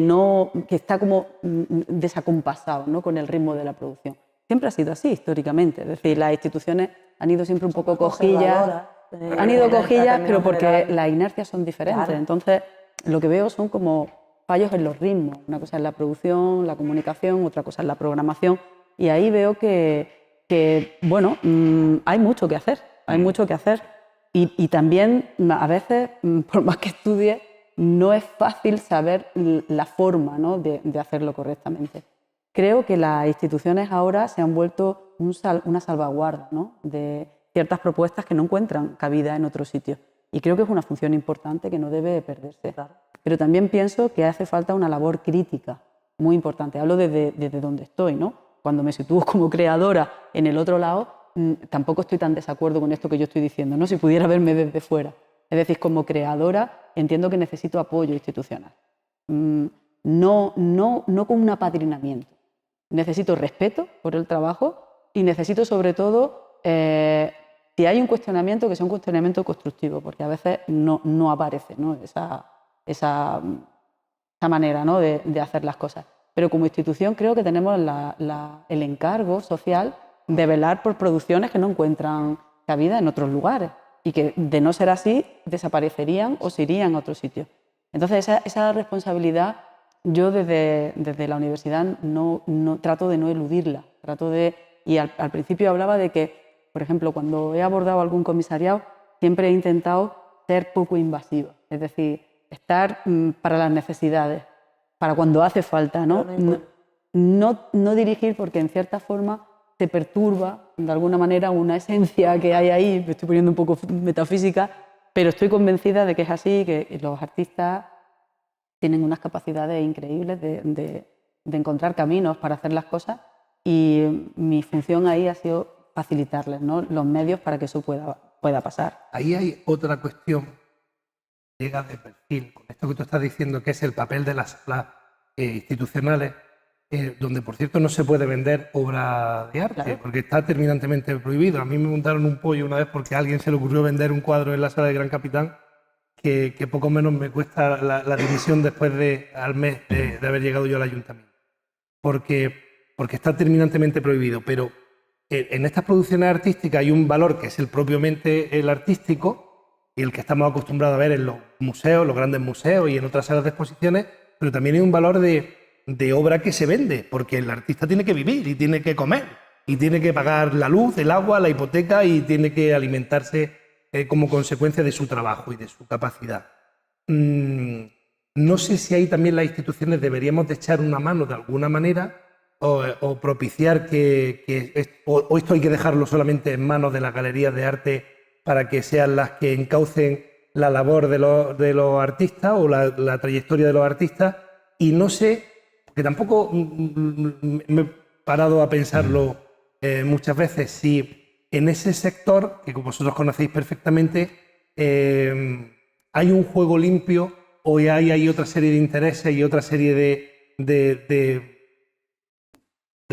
está como desacompasado, ¿no?, con el ritmo de la producción. Siempre ha sido así históricamente, es decir, las instituciones han ido siempre un poco cojillas, pero porque las inercias son diferentes. Claro. Entonces, lo que veo son como fallos en los ritmos. Una cosa es la producción, la comunicación, otra cosa es la programación. Y ahí veo que bueno, hay mucho que hacer, hay mucho que hacer. Y también, a veces, por más que estudie, no es fácil saber la forma, ¿no?, de hacerlo correctamente. Creo que las instituciones ahora se han vuelto una salvaguarda, ¿no?, de ciertas propuestas que no encuentran cabida en otros sitios. Y creo que es una función importante que no debe perderse. Claro. Pero también pienso que hace falta una labor crítica muy importante. Hablo desde donde estoy, ¿no? Cuando me sitúo como creadora en el otro lado, tampoco estoy tan desacuerdo con esto que yo estoy diciendo, ¿no?, si pudiera verme desde fuera. Es decir, como creadora entiendo que necesito apoyo institucional. No con un apadrinamiento. Necesito respeto por el trabajo y necesito sobre todo, si hay un cuestionamiento, que sea un cuestionamiento constructivo, porque a veces no aparece, ¿no?, esa manera, ¿no?, de hacer las cosas. Pero como institución creo que tenemos el encargo social de velar por producciones que no encuentran cabida en otros lugares y que, de no ser así, desaparecerían o se irían a otros sitios. Entonces, esa responsabilidad yo desde la universidad trato de no eludirla. Y al principio hablaba de que, por ejemplo, cuando he abordado algún comisariado, siempre he intentado ser poco invasiva, es decir, estar para las necesidades, para cuando hace falta, ¿no? No dirigir, porque en cierta forma se perturba de alguna manera una esencia que hay ahí. Me estoy poniendo un poco metafísica, pero estoy convencida de que es así, que los artistas tienen unas capacidades increíbles de encontrar caminos para hacer las cosas, y mi función ahí ha sido facilitarles, ¿no?, los medios para que eso pueda pasar. Ahí hay otra cuestión que llega de perfil, con esto que tú estás diciendo, que es el papel de las salas institucionales, donde, por cierto, no se puede vender obra de arte, claro, porque está terminantemente prohibido. A mí me montaron un pollo una vez porque a alguien se le ocurrió vender un cuadro en la sala de Gran Capitán que poco menos me cuesta la dimisión al mes de haber llegado yo al ayuntamiento, porque está terminantemente prohibido. Pero en estas producciones artísticas hay un valor que es propiamente el artístico, y el que estamos acostumbrados a ver en los museos, los grandes museos y en otras salas de exposiciones, pero también hay un valor de obra que se vende, porque el artista tiene que vivir y tiene que comer y tiene que pagar la luz, el agua, la hipoteca, y tiene que alimentarse como consecuencia de su trabajo y de su capacidad. No sé si ahí también las instituciones deberíamos de echar una mano de alguna manera, o propiciar o esto hay que dejarlo solamente en manos de las galerías de arte para que sean las que encaucen la labor de los artistas o la trayectoria de los artistas. Y no sé, porque tampoco me he parado a pensarlo muchas veces, si en ese sector, que vosotros conocéis perfectamente, hay un juego limpio, o hay otra serie de intereses y otra serie de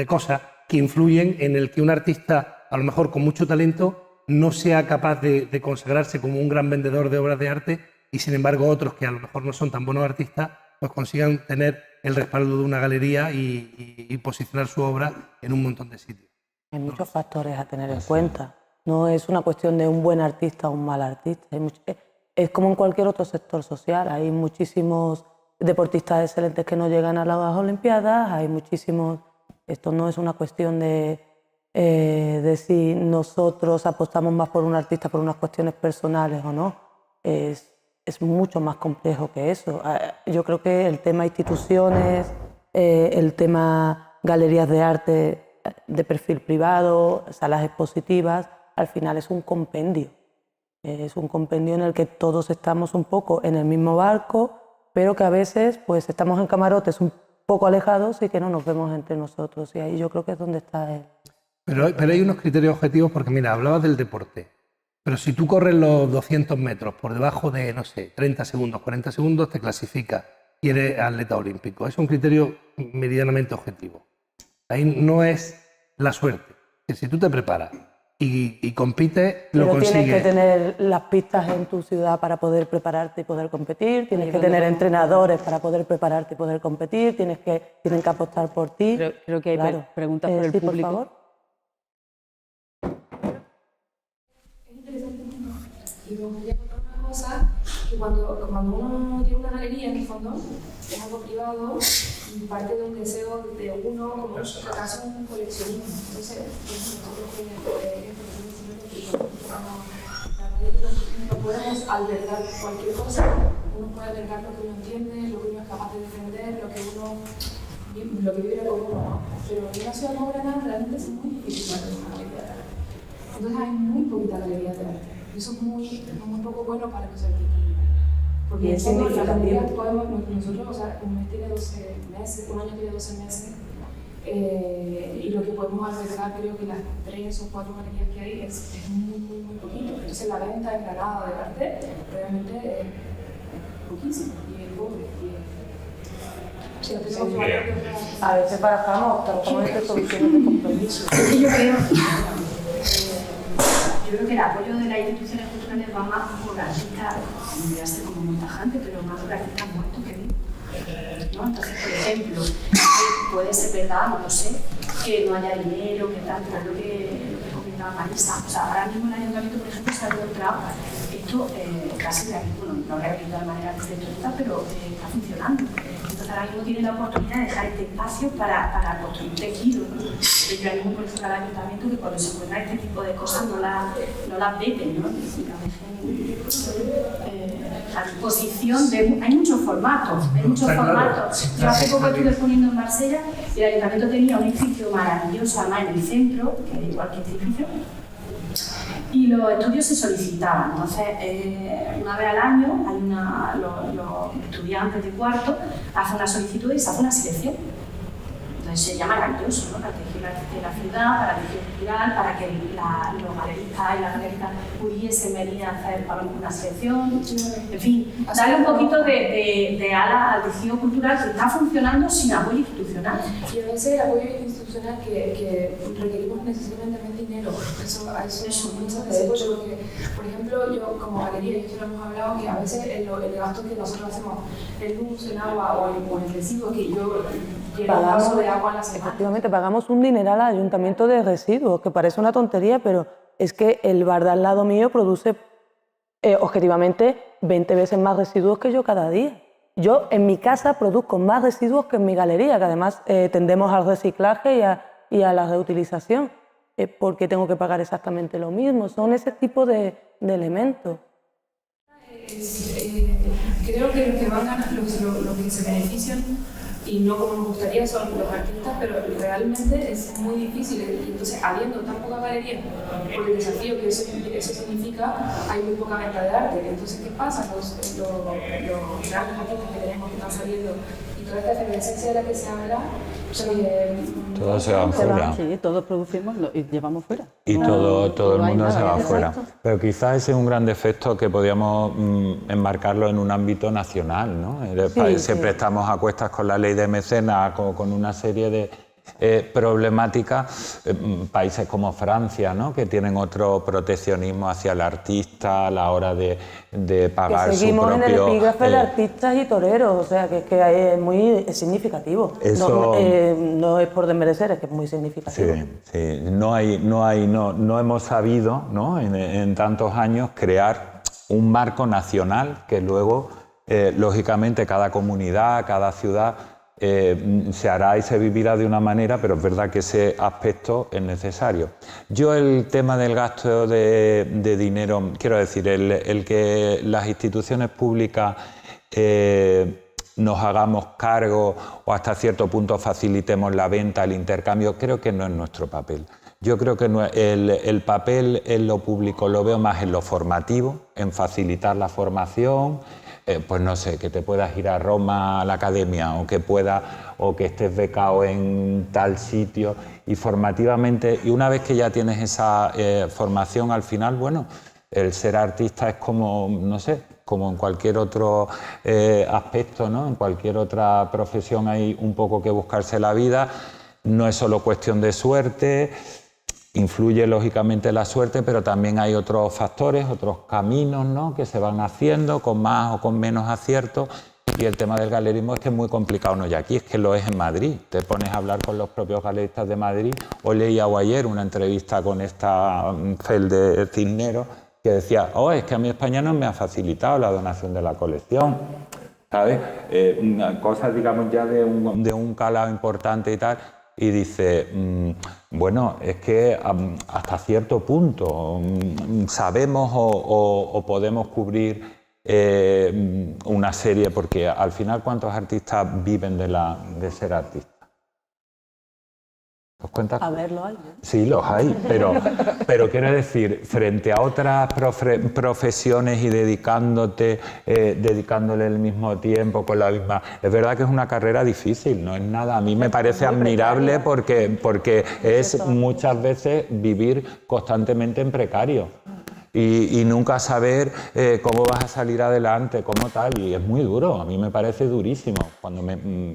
cosas que influyen en el que un artista, a lo mejor con mucho talento, no sea capaz de consagrarse como un gran vendedor de obras de arte, y sin embargo otros que a lo mejor no son tan buenos artistas, pues consigan tener el respaldo de una galería y posicionar su obra en un montón de sitios. Hay muchos factores a tener en cuenta. No es una cuestión de un buen artista o un mal artista. Es como en cualquier otro sector social. Hay muchísimos deportistas excelentes que no llegan a las Olimpiadas, hay muchísimos... Esto no es una cuestión de si nosotros apostamos más por un artista por unas cuestiones personales o no. Es mucho más complejo que eso. Yo creo que el tema instituciones, el tema galerías de arte de perfil privado, salas expositivas, al final es un compendio. Es un compendio en el que todos estamos un poco en el mismo barco, pero que a veces pues estamos en camarotes un poco alejados y que no nos vemos entre nosotros. Y ahí yo creo que es donde está el... Pero hay unos criterios objetivos, porque mira, hablabas del deporte. Pero si tú corres los 200 metros por debajo de, no sé, 30 segundos, 40 segundos, te clasifica y eres atleta olímpico. Es un criterio medianamente objetivo. Ahí no es la suerte. Que si tú te preparas y compites, lo consigues. Pero tienes que tener las pistas en tu ciudad para poder prepararte y poder competir, tienes que tener entrenadores para poder prepararte y poder competir, tienen que apostar por ti. Creo que hay preguntas por el sí, público. por favor. Es interesante y me gustaría contar una cosa, que cuando uno tiene una galería, en el fondo, es algo privado y parte de un deseo de uno, como en su caso, un coleccionismo. Entonces, nosotros no podemos albergar cualquier cosa, uno puede albergar lo que uno entiende, lo que uno es capaz de defender, lo que vive con uno, ¿no? Pero en una ciudad como Granada realmente es muy difícil para una galería de arte. Entonces hay muy poquita galería de arte. Y eso es muy poco bueno para los artistas. Porque en fondo la galería podemos, nosotros, o sea, un mes tiene 12 meses, un año tiene 12 meses, y lo que podemos albergar, creo que las 3 o 4 galerías que hay es muy poquito. Entonces la venta en Granada del arte realmente es poquísima y es pobre. A veces trabajamos estas soluciones de compromiso. Yo creo que el apoyo de las instituciones culturales va más por artistas, ya sé como muy tajante, pero más por artistas muertos que vivos, ¿no? Entonces, por ejemplo, puede ser verdad, no lo sé, que no haya dinero, que tal, pero lo que comentaba Marisa, o sea, ahora mismo el ayuntamiento, por ejemplo, se ha encontrado esto casi no rehabilitado de manera arquitectónica, pero está funcionando. Entonces ahora mismo tiene la oportunidad de dejar este espacio para construir tejido, ¿no? Y yo animo por eso al ayuntamiento que cuando se encuentra este tipo de cosas no las veten, ¿no? Y a veces a disposición de... Hay muchos formatos, Yo hace poco estuve exponiendo en Marsella y el ayuntamiento tenía un edificio maravilloso, además en el centro, que es igual que este edificio, y los estudios se solicitaban. Entonces, una vez al año, los estudiantes de cuarto hacen una solicitud y se hace una selección. Entonces, sería maravilloso, ¿no? Para elegir el arte de la ciudad, para elegir cultural, para que los galeristas y las galeristas pudiesen venir a hacer una selección. En fin, darle un poquito de ala al tejido cultural que está funcionando sin apoyo institucional. Y a veces el apoyo institucional que requerimos necesariamente dinero. Eso muchas veces, porque, por ejemplo, yo como galería, y esto lo hemos hablado, que a veces el gasto que nosotros hacemos en luz, en agua o en residuos, que yo lleno un vaso de agua a la semana. Efectivamente, pagamos un dineral al ayuntamiento de residuos, que parece una tontería, pero es que el bar de al lado mío produce objetivamente 20 veces más residuos que yo cada día. Yo en mi casa produzco más residuos que en mi galería, que además tendemos al reciclaje y a la reutilización. ¿Por qué tengo que pagar exactamente lo mismo? Son ese tipo de elementos. Creo que los que van a ganar, los que se benefician, y no como nos gustaría, son los artistas, pero realmente es muy difícil. Y entonces, habiendo tan poca galería, por el desafío que eso significa, hay muy poca venta de arte. Entonces, ¿qué pasa? Los grandes artistas que tenemos que están saliendo y toda esta efervescencia de la que se habla, todos se van fuera. Sí, todos producimos y llevamos fuera. Y todo el mundo se va fuera. Pero quizás ese es un gran defecto que podríamos enmarcarlo en un ámbito nacional, ¿no? Siempre estamos a cuestas con la ley de mecenas, con una serie de problemáticas. Países como Francia, ¿no? Que tienen otro proteccionismo hacia el artista a la hora de pagar que su propio... Seguimos en el epígrafe de artistas y toreros, o sea, que es muy significativo. Eso... No es por desmerecer, es que es muy significativo. Sí. No hemos sabido, ¿no? En tantos años crear un marco nacional que luego, lógicamente, cada comunidad, cada ciudad se hará y se vivirá de una manera, pero es verdad que ese aspecto es necesario. Yo el tema del gasto de dinero, quiero decir, el que las instituciones públicas nos hagamos cargo o hasta cierto punto facilitemos la venta, el intercambio, creo que no es nuestro papel. Yo creo que el papel en lo público lo veo más en lo formativo, en facilitar la formación, pues no sé, que te puedas ir a Roma a la academia o que estés becado en tal sitio y formativamente, y una vez que ya tienes esa formación al final, bueno, el ser artista es como, no sé, como en cualquier otro aspecto, ¿no? En cualquier otra profesión hay un poco que buscarse la vida. No es solo cuestión de suerte, influye lógicamente la suerte, pero también hay otros factores, otros caminos, ¿no? Que se van haciendo con más o con menos aciertos. Y el tema del galerismo es que es muy complicado, no ya aquí, es que lo es en Madrid. Te pones a hablar con los propios galeristas de Madrid. Hoy leía ayer una entrevista con esta Fel de Cisneros que decía, es que a mí España no me ha facilitado la donación de la colección, ¿sabes? Cosas, digamos, ya de un calado importante y tal. Y dice, bueno, es que hasta cierto punto sabemos o podemos cubrir una serie, porque al final, ¿cuántos artistas viven de ser artistas? ¿Os cuentas? A ver, lo hay, ¿no? Sí, los hay, pero quiero decir, frente a otras profesiones y dedicándole el mismo tiempo con la misma... Es verdad que es una carrera difícil, no es nada. A mí me parece admirable porque es muchas veces vivir constantemente en precario. Y nunca saber cómo vas a salir adelante, cómo tal, y es muy duro, a mí me parece durísimo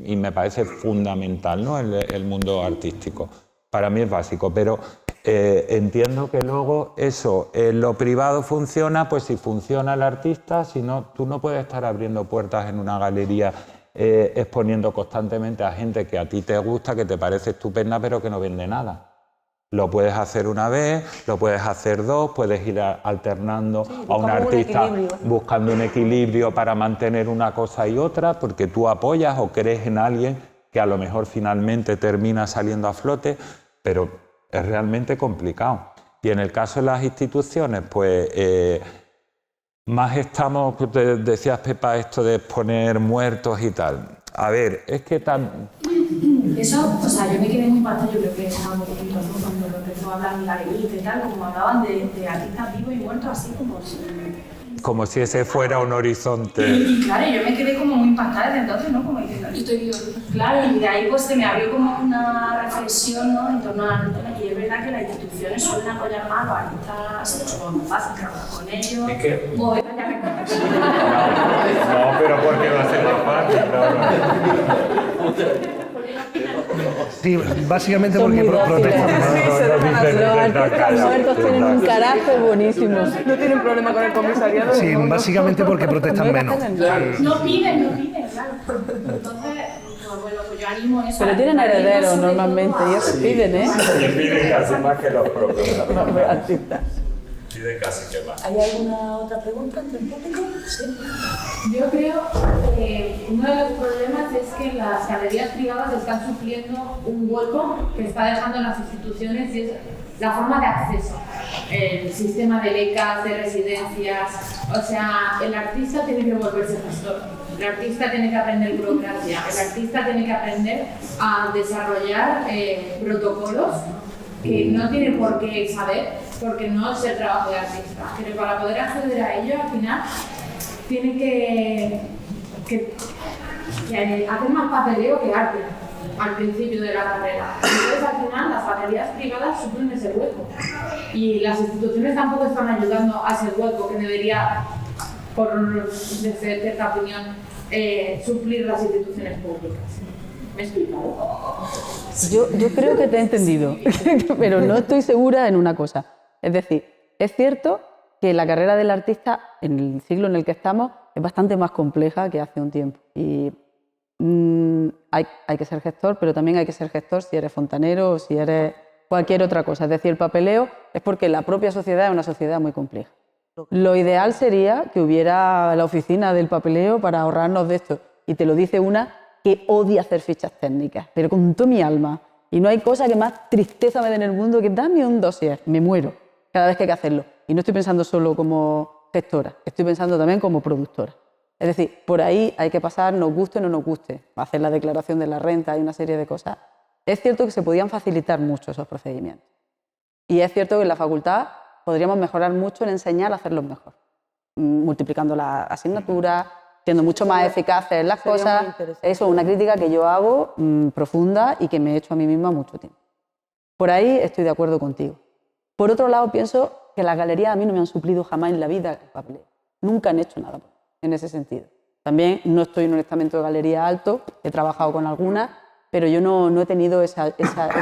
y me parece fundamental, ¿no? el mundo artístico. Para mí es básico, pero entiendo que luego eso, en lo privado funciona, pues si funciona el artista, si no, tú no puedes estar abriendo puertas en una galería exponiendo constantemente a gente que a ti te gusta, que te parece estupenda, pero que no vende nada. Lo puedes hacer una vez, lo puedes hacer dos, puedes ir alternando a un artista buscando un equilibrio para mantener una cosa y otra, porque tú apoyas o crees en alguien que a lo mejor finalmente termina saliendo a flote, pero es realmente complicado. Y en el caso de las instituciones, pues más estamos, decías Pepa, esto de exponer muertos y tal. A ver, es que Eso, o sea, yo me quedé muy impactada, yo creo que estábamos juntos, ¿no? Cuando lo empezó a hablar en la revista y tal, como hablaban de artistas vivos y muertos, así como si ese fuera un horizonte. Y claro, yo me quedé como muy impactada desde entonces, ¿no? Como diciendo, Y estoy vivo. claro, y de ahí pues se me abrió como una reflexión, ¿no? En torno a y es verdad que las instituciones suelen apoyar más a los artistas, o más fácil trabajar con ellos. Es que... O no, pero porque va a ser más fácil, no. Sí, básicamente porque protestan. Los artistas muertos tienen un carácter buenísimo. No tienen problema con el comisariado. Sí, básicamente porque protestan menos. no piden, claro. Entonces, pues bueno, pues yo animo eso. Pero tienen herederos normalmente y ellos piden, ¿eh? Y piden casi más que los propios Artistas. Piden casi que más. ¿Hay alguna otra pregunta entre el público? Sí. Yo creo que uno de los problemas es que las galerías privadas están sufriendo un hueco que está dejando en las instituciones y es la forma de acceso, el sistema de becas, de residencias. O sea, el artista tiene que volverse gestor, el artista tiene que aprender burocracia, el artista tiene que aprender a desarrollar protocolos que no tiene por qué saber, porque no es el trabajo de artista, pero para poder acceder a ello, al final, tiene que hacer más papeleo que arte al principio de la carrera. Entonces, al final, las galerías privadas suplen ese hueco y las instituciones tampoco están ayudando a ese hueco que debería, desde cierta opinión, suplir las instituciones públicas. ¿Me he explicado? Yo creo que te he entendido, pero no estoy segura en una cosa. Es decir, es cierto que la carrera del artista, en el siglo en el que estamos, es bastante más compleja que hace un tiempo. Y hay que ser gestor, pero también hay que ser gestor si eres fontanero o si eres cualquier otra cosa. Es decir, el papeleo es porque la propia sociedad es una sociedad muy compleja. Lo ideal sería que hubiera la oficina del papeleo para ahorrarnos de esto. Y te lo dice una que odia hacer fichas técnicas, pero con toda mi alma. Y no hay cosa que más tristeza me dé en el mundo que dame un dossier, me muero cada vez que hay que hacerlo. Y no estoy pensando solo como gestora, estoy pensando también como productora. Es decir, por ahí hay que pasar, nos guste o no nos guste, hacer la declaración de la renta y una serie de cosas. Es cierto que se podían facilitar mucho esos procedimientos. Y es cierto que en la facultad podríamos mejorar mucho en enseñar a hacerlos mejor, multiplicando las asignaturas, siendo mucho más eficaces en las cosas. Eso es una crítica que yo hago profunda y que me he hecho a mí misma mucho tiempo. Por ahí estoy de acuerdo contigo. Por otro lado, pienso que las galerías a mí no me han suplido jamás en la vida el papeleo. Nunca han hecho nada en ese sentido. También no estoy en un estamento de galería alto, he trabajado con algunas, pero yo no he tenido esa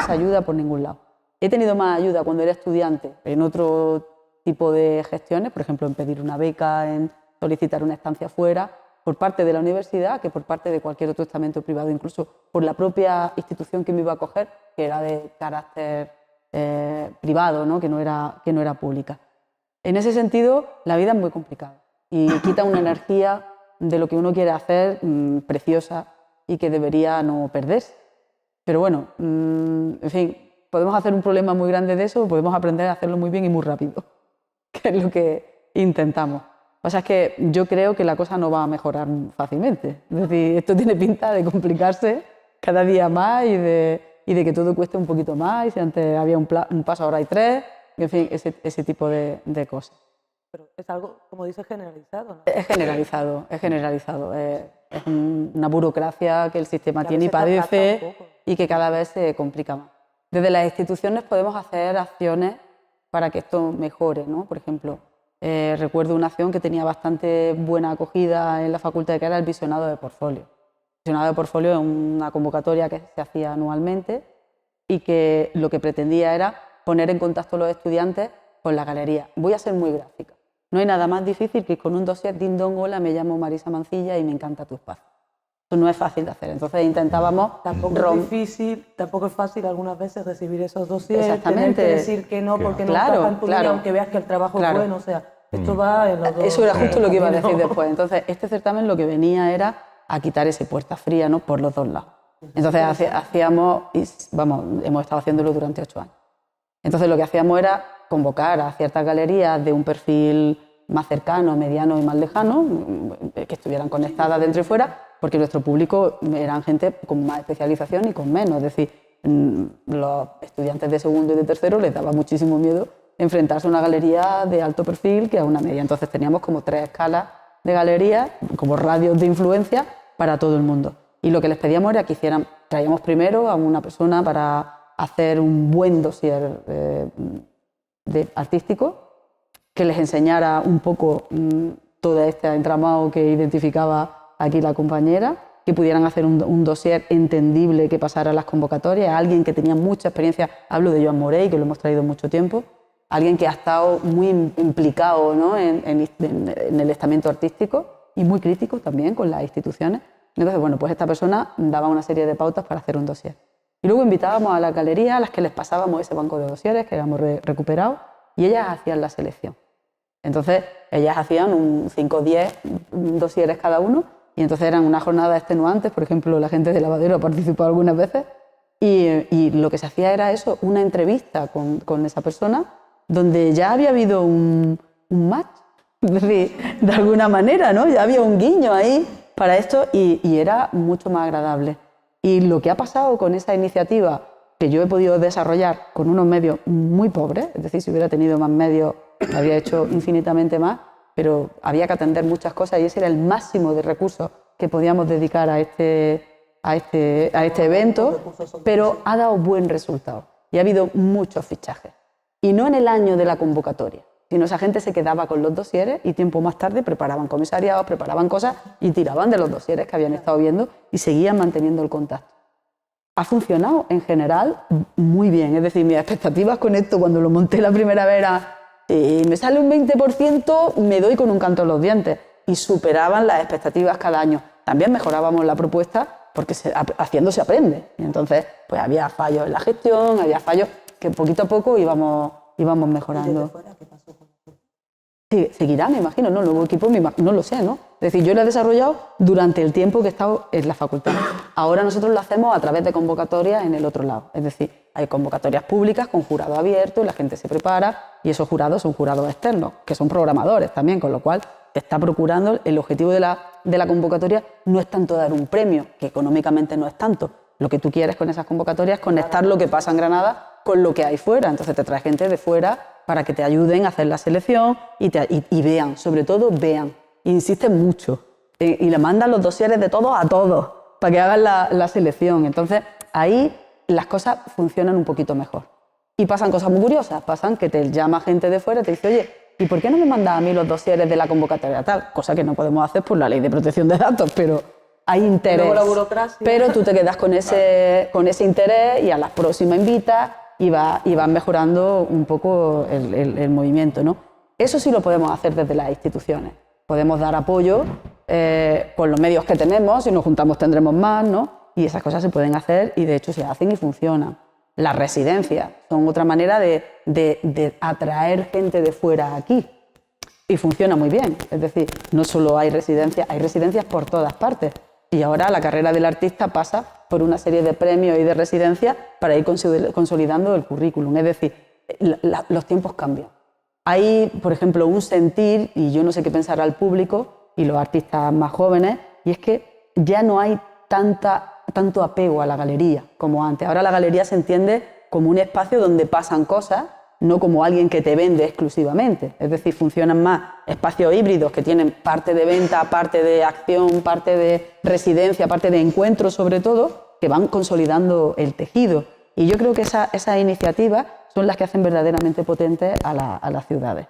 ayuda por ningún lado. He tenido más ayuda cuando era estudiante en otro tipo de gestiones, por ejemplo, en pedir una beca, en solicitar una estancia fuera, por parte de la universidad que por parte de cualquier otro estamento privado, incluso por la propia institución que me iba a acoger, que era de carácter privado, ¿no? que no era pública. En ese sentido, la vida es muy complicada y quita una energía de lo que uno quiere hacer preciosa y que debería no perderse. Pero bueno, en fin, podemos hacer un problema muy grande de eso o podemos aprender a hacerlo muy bien y muy rápido, que es lo que intentamos. O sea, es que yo creo que la cosa no va a mejorar fácilmente. Es decir, esto tiene pinta de complicarse cada día más y de que todo cueste un poquito más. Y si antes había un paso, ahora hay tres. Y en fin, ese tipo de cosas. Pero es algo, como dices, generalizado, ¿no? Es generalizado, es generalizado. Es una burocracia que el sistema tiene y padece y que cada vez se complica más. Desde las instituciones podemos hacer acciones para que esto mejore, ¿no? Por ejemplo, recuerdo una acción que tenía bastante buena acogida en la facultad, que era el visionado de portfolio. El visionado de portfolio es una convocatoria que se hacía anualmente y que lo que pretendía era poner en contacto a los estudiantes con la galería. Voy a ser muy gráfica. No hay nada más difícil que con un dossier, ding dong, hola, me llamo Marisa Mancilla y me encanta tu espacio. Eso no es fácil de hacer. Entonces intentábamos... Tampoco es fácil algunas veces recibir esos dossiers, Exactamente. tener que decir que no porque no encaja en tu vida, aunque veas que el trabajo es bueno. O sea, esto va en los dos. Eso era justo lo que iba a decir después. Entonces, este certamen lo que venía era a quitar ese puerta fría, ¿no? Por los dos lados. Entonces hacíamos, hemos estado haciéndolo durante 8 años. Entonces lo que hacíamos era convocar a ciertas galerías de un perfil más cercano, mediano y más lejano, que estuvieran conectadas dentro y fuera, porque nuestro público eran gente con más especialización y con menos. Es decir, los estudiantes de segundo y de tercero les daba muchísimo miedo enfrentarse a una galería de alto perfil que a una media. Entonces teníamos como 3 escalas de galerías, como radios de influencia para todo el mundo. Y lo que les pedíamos era que traíamos primero a una persona para hacer un buen dossier artístico, que les enseñara un poco todo este entramado que identificaba aquí la compañera, que pudieran hacer un dossier entendible que pasara a las convocatorias, alguien que tenía mucha experiencia, hablo de Joan Morey, que lo hemos traído mucho tiempo, alguien que ha estado muy implicado, ¿no? en el estamento artístico y muy crítico también con las instituciones. Entonces, bueno, pues esta persona daba una serie de pautas para hacer un dossier. Y luego invitábamos a la galería a las que les pasábamos ese banco de dosieres que habíamos recuperado y ellas hacían la selección. Entonces, ellas hacían 5 o 10 dosieres cada uno y entonces eran unas jornadas extenuantes. Por ejemplo, la gente de Lavadero ha participado algunas veces y lo que se hacía era eso, una entrevista con esa persona donde ya había habido un match, es decir, de alguna manera, ¿no? Ya había un guiño ahí para esto y era mucho más agradable. Y lo que ha pasado con esa iniciativa que yo he podido desarrollar con unos medios muy pobres, es decir, si hubiera tenido más medios habría hecho infinitamente más, pero había que atender muchas cosas y ese era el máximo de recursos que podíamos dedicar a este evento, pero ha dado buen resultado y ha habido muchos fichajes. Y no en el año de la convocatoria, sino esa gente se quedaba con los dosieres y tiempo más tarde preparaban comisariados, preparaban cosas y tiraban de los dosieres que habían estado viendo y seguían manteniendo el contacto. Ha funcionado en general muy bien, es decir, mis expectativas con esto cuando lo monté la primera vez era si me sale un 20% me doy con un canto en los dientes y superaban las expectativas cada año. También mejorábamos la propuesta porque haciendo se aprende y entonces pues había fallos en la gestión, había fallos que poquito a poco íbamos mejorando. Sí, seguirá, me imagino, ¿no? El nuevo equipo, no lo sé, ¿no? Es decir, yo lo he desarrollado durante el tiempo que he estado en la facultad. Ahora nosotros lo hacemos a través de convocatorias en el otro lado. Es decir, hay convocatorias públicas con jurado abierto, la gente se prepara y esos jurados son jurados externos, que son programadores también, con lo cual te está procurando, el objetivo de la convocatoria no es tanto dar un premio, que económicamente no es tanto. Lo que tú quieres con esas convocatorias es conectar lo que pasa en Granada con lo que hay fuera. Entonces te trae gente de fuera para que te ayuden a hacer la selección y vean, sobre todo vean, insisten mucho y le mandan los dosieres de todos a todos para que hagan la selección. Entonces ahí las cosas funcionan un poquito mejor. Y pasan cosas muy curiosas, pasan que te llama gente de fuera y te dice, oye, ¿y por qué no me mandas a mí los dosieres de la convocatoria tal? Cosa que no podemos hacer por la ley de protección de datos, pero hay interés. Luego la burocracia. Pero tú te quedas con ese interés y a las próximas invitas y vas mejorando un poco el movimiento, ¿no? Eso sí lo podemos hacer desde las instituciones. Podemos dar apoyo con los medios que tenemos, si nos juntamos tendremos más, ¿no? Y esas cosas se pueden hacer y de hecho se hacen y funcionan. Las residencias son otra manera de atraer gente de fuera aquí y funciona muy bien. Es decir, no solo hay residencias por todas partes. Y ahora la carrera del artista pasa por una serie de premios y de residencias para ir consolidando el currículum. Es decir, los tiempos cambian. Hay, por ejemplo, un sentir, y yo no sé qué pensará el público y los artistas más jóvenes, y es que ya no hay tanto apego a la galería como antes. Ahora la galería se entiende como un espacio donde pasan cosas, no como alguien que te vende exclusivamente. Es decir, funcionan más espacios híbridos que tienen parte de venta, parte de acción, parte de residencia, parte de encuentro sobre todo, que van consolidando el tejido. Y yo creo que esas iniciativas son las que hacen verdaderamente potentes a las ciudades.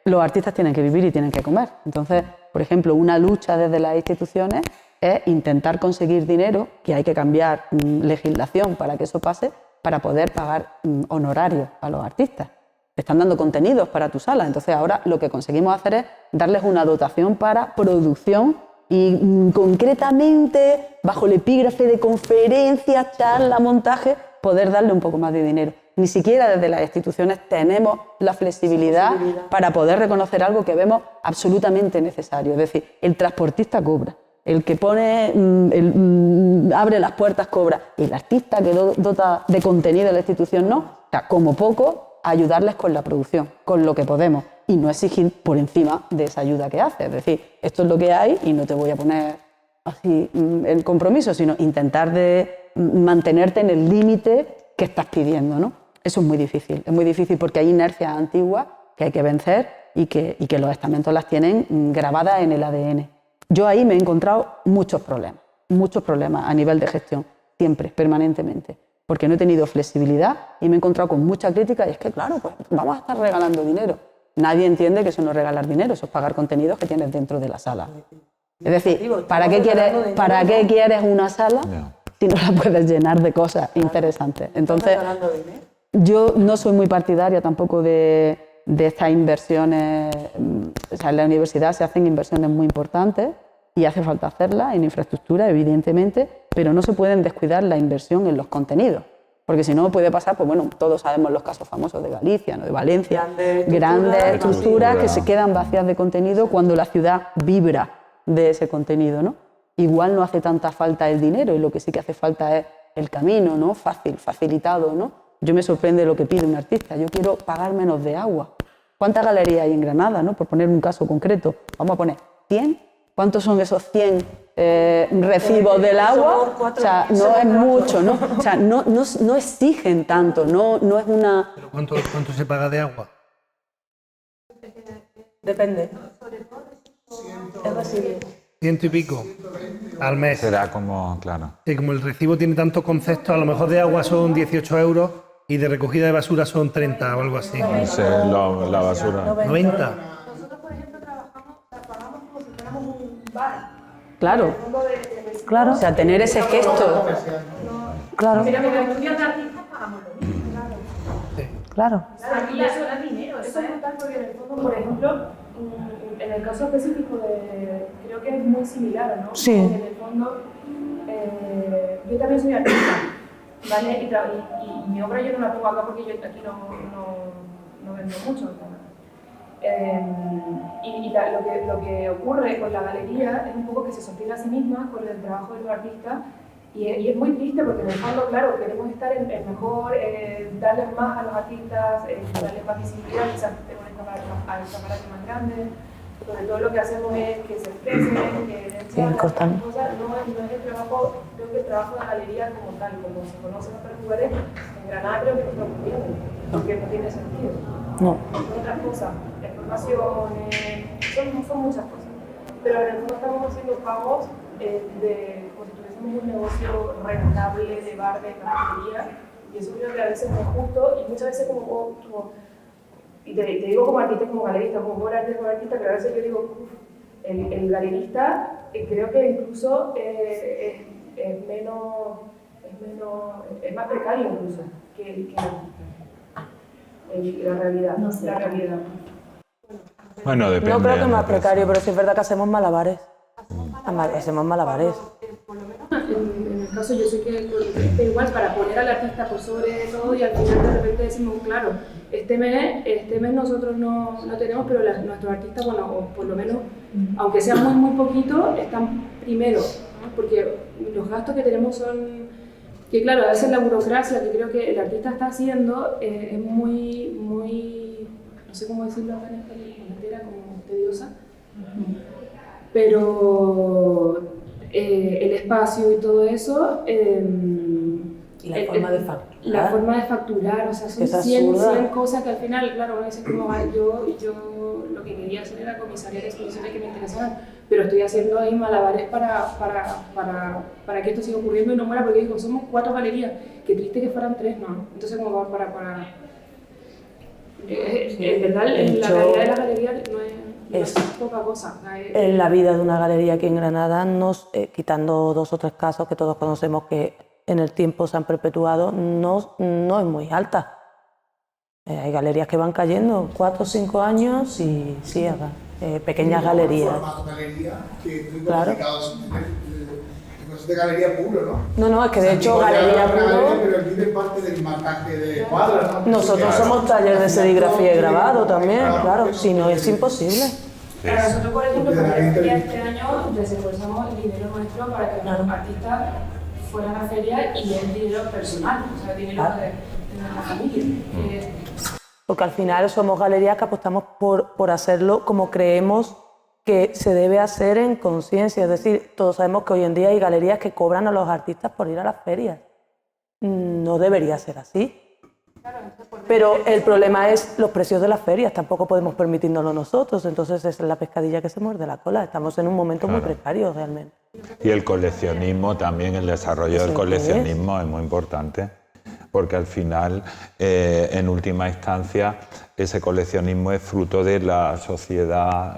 Los artistas tienen que vivir y tienen que comer. Entonces, por ejemplo, una lucha desde las instituciones es intentar conseguir dinero, que hay que cambiar legislación para que eso pase, para poder pagar honorarios a los artistas. Te están dando contenidos para tu sala, entonces ahora lo que conseguimos hacer es darles una dotación para producción y concretamente, bajo el epígrafe de conferencias, charla, montaje, poder darle un poco más de dinero. Ni siquiera desde las instituciones tenemos la flexibilidad para poder reconocer algo que vemos absolutamente necesario. Es decir, el transportista cobra, el que abre las puertas cobra, y el artista que dota de contenido de la institución no. O sea, como poco, ayudarles con la producción, con lo que podemos, y no exigir por encima de esa ayuda que hace. Es decir, esto es lo que hay y no te voy a poner así el compromiso, sino intentar de mantenerte en el límite que estás pidiendo, ¿no? Eso es muy difícil porque hay inercias antiguas que hay que vencer y que los estamentos las tienen grabadas en el ADN. Yo ahí me he encontrado muchos problemas a nivel de gestión, siempre, permanentemente, porque no he tenido flexibilidad y me he encontrado con mucha crítica y es que, claro, pues vamos a estar regalando dinero. Nadie entiende que eso no es regalar dinero, eso es pagar contenidos que tienes dentro de la sala. Es decir, ¿para qué quieres una sala si no la puedes llenar de cosas interesantes? Entonces, yo no soy muy partidaria tampoco de estas inversiones. O sea, en la universidad se hacen inversiones muy importantes y hace falta hacerlas en infraestructura, evidentemente, pero no se pueden descuidar la inversión en los contenidos. Porque si no puede pasar, pues bueno, todos sabemos los casos famosos de Galicia, ¿no? De Valencia, grandes estructuras que se quedan vacías de contenido cuando la ciudad vibra de ese contenido, ¿no? Igual no hace tanta falta el dinero y lo que sí que hace falta es el camino, ¿no? Facilitado, ¿no? Yo me sorprende lo que pide un artista, yo quiero pagar menos de agua. ¿Cuántas galerías hay en Granada, ¿no? Por poner un caso concreto, vamos a poner 100. ¿Cuántos son esos 100 recibos del agua? O sea, no es mucho, ¿no? O sea, no exigen tanto, no es una... ¿Pero cuánto se paga de agua? Depende. Es recibido. 100 y pico al mes. Será como, claro. Sí, como el recibo tiene tantos conceptos, a lo mejor de agua son 18 euros y de recogida de basura son 30 o algo así. No sé, la basura. 90. Nosotros, por ejemplo, pagamos como si fuéramos un bar. Claro, Claro. o sea, tener ese gesto. Claro, Pero como estudios de artistas pagamos lo mismo. claro. Y eso da dinero, Eso es brutal porque en el fondo, por ejemplo, en el caso específico de, creo que es muy similar, ¿no? Sí. En el fondo, yo también soy artista, ¿vale? Y mi obra yo no la pongo acá porque yo aquí no vendo mucho. Lo que ocurre con la galería es un poco que se sostiene a sí misma con el trabajo de los artistas. Y es muy triste porque en el fondo, claro, queremos estar en mejor, darles más a los artistas, darles más visibilidad, quizás tenemos escaparates más grandes, sobre todo lo que hacemos es que se expresen, que den charlas, cosas, no es el trabajo, creo que el trabajo de la galería como tal, como se conoce en otros lugares, en Granada creo que no está ocurriendo, porque no tiene sentido. No. Son otras cosas, formaciones, son muchas cosas, pero en el fondo estamos haciendo pagos como si tuviésemos un negocio rentable de bar de cafetería Y eso creo que a veces no es justo y muchas veces y te digo como artista, como galerista, como buen artista, como artista, pero a veces yo digo, el galerista creo que incluso es más precario incluso que el artista. La realidad, no sé. La realidad. Bueno, depende. No creo que es más precario, pero sí es verdad que hacemos malabares. Hacemos malabares. Por lo menos en el caso yo sé que es igual para poner al artista por sobre todo y al final de repente decimos, claro, este mes nosotros no tenemos, pero nuestros artistas, bueno, o por lo menos, aunque sea muy poquito, están primero, ¿no? Porque los gastos que tenemos son, que claro, a veces la burocracia que creo que el artista está haciendo es muy, no sé cómo decirlo acá en español, como tediosa, pero el espacio y todo eso... Y la forma de facturar. La forma de facturar, o sea, son 100 cosas que al final, claro, uno dice como yo lo que quería hacer era comisariar exposiciones que me interesaban, pero estoy haciendo ahí malabares para que esto siga ocurriendo y no muera, porque digo, somos 4 galerías, qué triste que fueran 3, ¿no? Entonces como para... en verdad, la calidad de la galería no es poca cosa. En la vida de una galería aquí en Granada, quitando 2 o 3 casos que todos conocemos que en el tiempo se han perpetuado, no es muy alta. Hay galerías que van cayendo 4 o 5 años y sí, pequeñas galerías. Claro. De galería puro, ¿no? No, es que de hecho galería puro... Pero el vive parte del marcaje de cuadros, ¿no? Nosotros somos taller de serigrafía y grabado también, claro, si no es imposible. Claro, nosotros por ejemplo, este año desembolsamos el dinero nuestro para que los artistas fueran a la feria y es dinero personal, o sea, dinero de la familia. Porque al final somos galerías que apostamos por hacerlo como creemos que se debe hacer en conciencia. Es decir, todos sabemos que hoy en día hay galerías que cobran a los artistas por ir a las ferias. No debería ser así. Pero el problema es los precios de las ferias, tampoco podemos permitírnoslo nosotros, entonces es la pescadilla que se muerde la cola. Estamos en un momento muy precario realmente. Y el coleccionismo también, el desarrollo del coleccionismo es muy importante, porque al final, en última instancia, ese coleccionismo es fruto de la sociedad,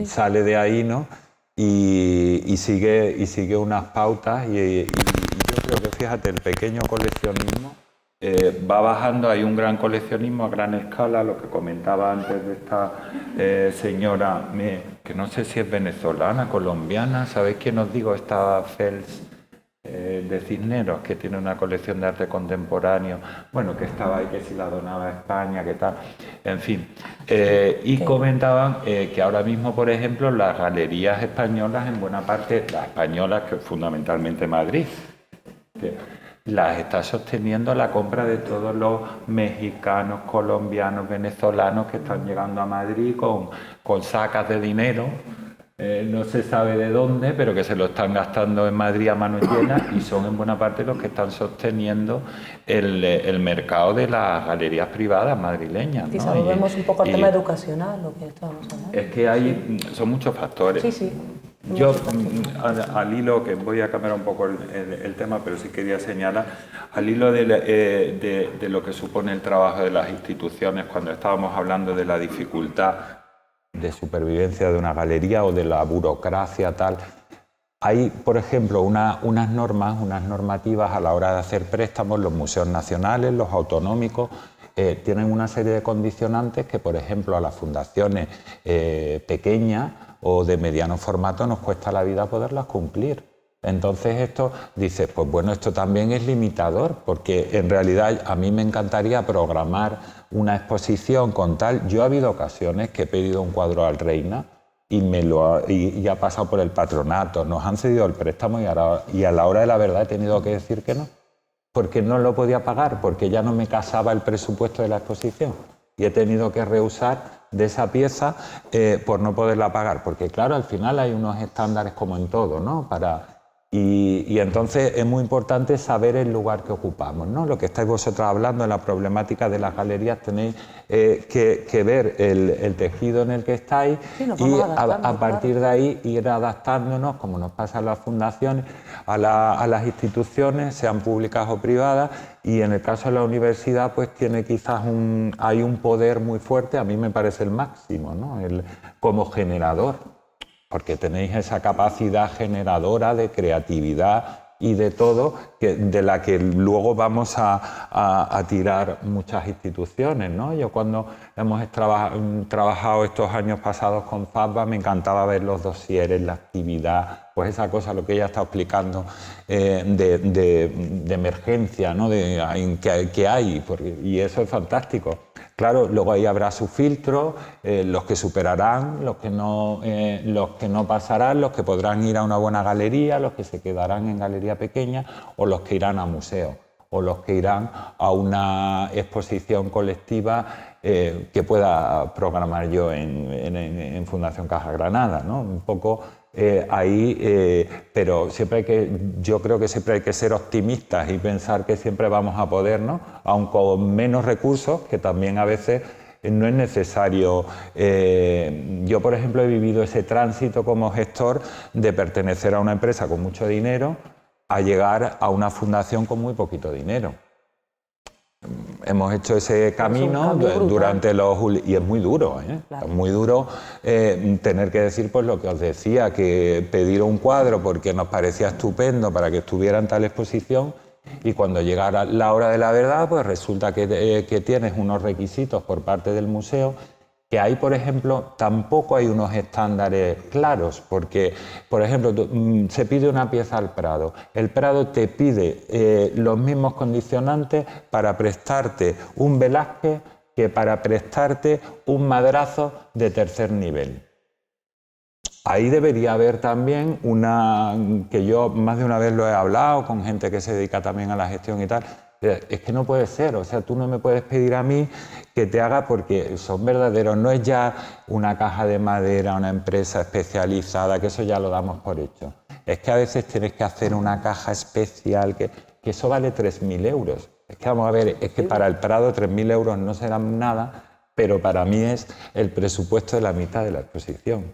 sale de ahí, ¿no? Y sigue unas pautas y yo creo que, fíjate, el pequeño coleccionismo va bajando. Hay un gran coleccionismo a gran escala, lo que comentaba antes de esta señora, que no sé si es venezolana, colombiana, ¿sabéis quién os digo? Esta Fels de Cisneros, que tiene una colección de arte contemporáneo, bueno, que estaba ahí, que si la donaba a España, que tal, en fin. Y comentaban que ahora mismo, por ejemplo, las galerías españolas, en buena parte, las españolas, que fundamentalmente Madrid, las está sosteniendo la compra de todos los mexicanos, colombianos, venezolanos que están llegando a Madrid con sacas de dinero, no se sabe de dónde, pero que se lo están gastando en Madrid a mano llena, y son en buena parte los que están sosteniendo el mercado de las galerías privadas madrileñas, ¿no? Quizá volvemos un poco al tema educacional, lo que estábamos hablando. Es que son muchos factores. Sí. Yo, al hilo, que voy a cambiar un poco el tema, pero sí quería señalar, al hilo de lo que supone el trabajo de las instituciones, cuando estábamos hablando de la dificultad de supervivencia de una galería o de la burocracia, tal, hay, por ejemplo, unas normativas a la hora de hacer préstamos. Los museos nacionales, los autonómicos, tienen una serie de condicionantes que, por ejemplo, a las fundaciones pequeñas o de mediano formato nos cuesta la vida poderlas cumplir. Entonces esto, dices, pues bueno, esto también es limitador, porque en realidad a mí me encantaría programar una exposición con tal. Yo ha habido ocasiones que he pedido un cuadro al Reina y ha pasado por el patronato, nos han cedido el préstamo y a la hora de la verdad he tenido que decir que no, porque no lo podía pagar, porque ya no me casaba el presupuesto de la exposición y he tenido que rehusar de esa pieza por no poderla pagar, porque claro, al final hay unos estándares como en todo, ¿no? Y entonces es muy importante saber el lugar que ocupamos, ¿no? Lo que estáis vosotros hablando en la problemática de las galerías, tenéis que ver el tejido en el que estáis y a partir de ahí ir adaptándonos, como nos pasa en las fundaciones, a las instituciones, sean públicas o privadas, y en el caso de la universidad pues tiene quizás hay un poder muy fuerte, a mí me parece el máximo, ¿no? Como generador, porque tenéis esa capacidad generadora de creatividad y de todo, de la que luego vamos a tirar muchas instituciones, ¿no? Yo cuando hemos trabajado estos años pasados con FABA me encantaba ver los dosieres, la actividad, pues esa cosa, lo que ella está explicando de emergencia, ¿no? Que hay, y eso es fantástico. Claro, luego ahí habrá su filtro, los que superarán, los que no pasarán, los que podrán ir a una buena galería, los que se quedarán en galería pequeña o los que irán a museos o los que irán a una exposición colectiva que pueda programar yo en Fundación Caja Granada, ¿no? Un poco ahí, pero yo creo que siempre hay que ser optimistas y pensar que siempre vamos a poder, ¿no? Aun con menos recursos, que también a veces no es necesario. Yo, por ejemplo, he vivido ese tránsito como gestor de pertenecer a una empresa con mucho dinero a llegar a una fundación con muy poquito dinero. Hemos hecho ese camino durante y es muy duro, ¿eh? Claro. Es muy duro tener que decir pues lo que os decía, que pedir un cuadro porque nos parecía estupendo para que estuviera en tal exposición y cuando llegara la hora de la verdad pues resulta que tienes unos requisitos por parte del museo que ahí, por ejemplo, tampoco hay unos estándares claros, porque, por ejemplo, se pide una pieza al Prado. El Prado te pide los mismos condicionantes para prestarte un Velázquez que para prestarte un Madrazo de tercer nivel. Ahí debería haber también que yo más de una vez lo he hablado con gente que se dedica también a la gestión y tal. Es que no puede ser, o sea, tú no me puedes pedir a mí que te haga porque son verdaderos, no es ya una caja de madera, una empresa especializada, que eso ya lo damos por hecho. Es que a veces tienes que hacer una caja especial, que eso vale 3.000 euros. Es que vamos a ver, es que para el Prado 3.000 euros no serán nada, pero para mí es el presupuesto de la mitad de la exposición.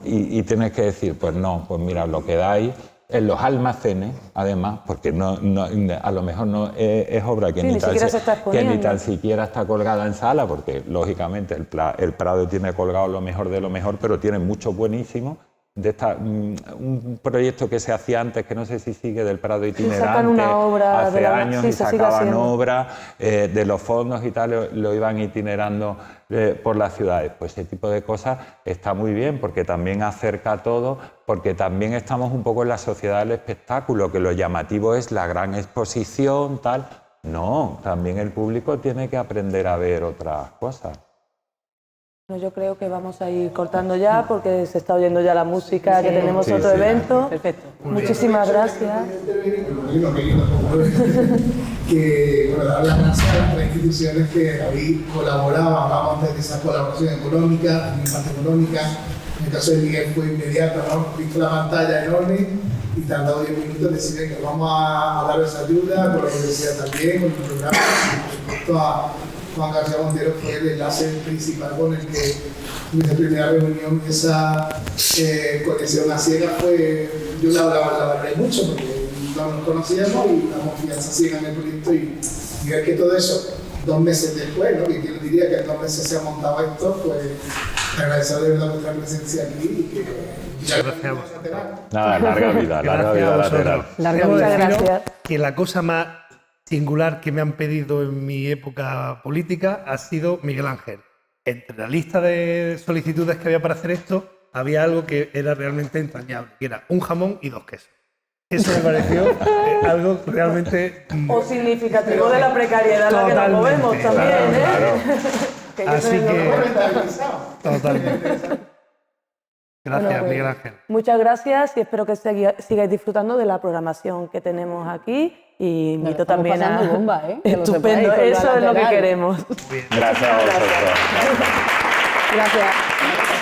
Y tienes que decir, pues no, pues mira, lo que dais en los almacenes, además, porque a lo mejor no es obra que, ni tan siquiera está colgada en sala, porque lógicamente el Prado tiene colgado lo mejor de lo mejor, pero tiene mucho buenísimo. Un proyecto que se hacía antes, que no sé si sigue, del Prado itinerante, sacan una obra hace años, y sacaban obras de los fondos y tal, lo iban itinerando por las ciudades. Pues ese tipo de cosas está muy bien, porque también acerca todo, porque también estamos un poco en la sociedad del espectáculo, que lo llamativo es la gran exposición, tal. No, también el público tiene que aprender a ver otras cosas. Yo creo que vamos a ir cortando ya porque se está oyendo ya la música, que tenemos otro evento. Perfecto. Muchísimas gracias. Que dar las gracias a las tres instituciones que ahí colaboraban, hablamos de esa colaboración económica, también parte económica. En el caso de Miguel fue inmediato, ¿no? Visto la pantalla enorme y tardó 10 minutos en decir que vamos a dar esa ayuda, con la universidad también, con el programa, por supuesto a Juan García Montero fue el enlace principal con el que nuestra primera reunión, esa conexión a ciegas fue, yo la valoré mucho porque no nos conocíamos y la confianza ciega en el proyecto y ver que todo eso 2 meses después, ¿no? Que yo diría que en 2 meses se ha montado esto, pues agradecer de verdad vuestra presencia aquí y que gracias a vosotros. Nada, larga vida lateral. Muchas gracias. Que la cosa más singular que me han pedido en mi época política ha sido Miguel Ángel. Entre la lista de solicitudes que había para hacer esto, había algo que era realmente entrañable, que era un jamón y 2 quesos. Eso me pareció algo realmente... O significativo de la precariedad en la que nos movemos también, claro. Así que... Totalmente. Gracias, pues, Miguel Ángel. Muchas gracias y espero que sigáis disfrutando de la programación que tenemos aquí. Y invito también a... bomba, ¿eh? Estupendo, eso es lo que queremos. Gracias a vosotros. Gracias.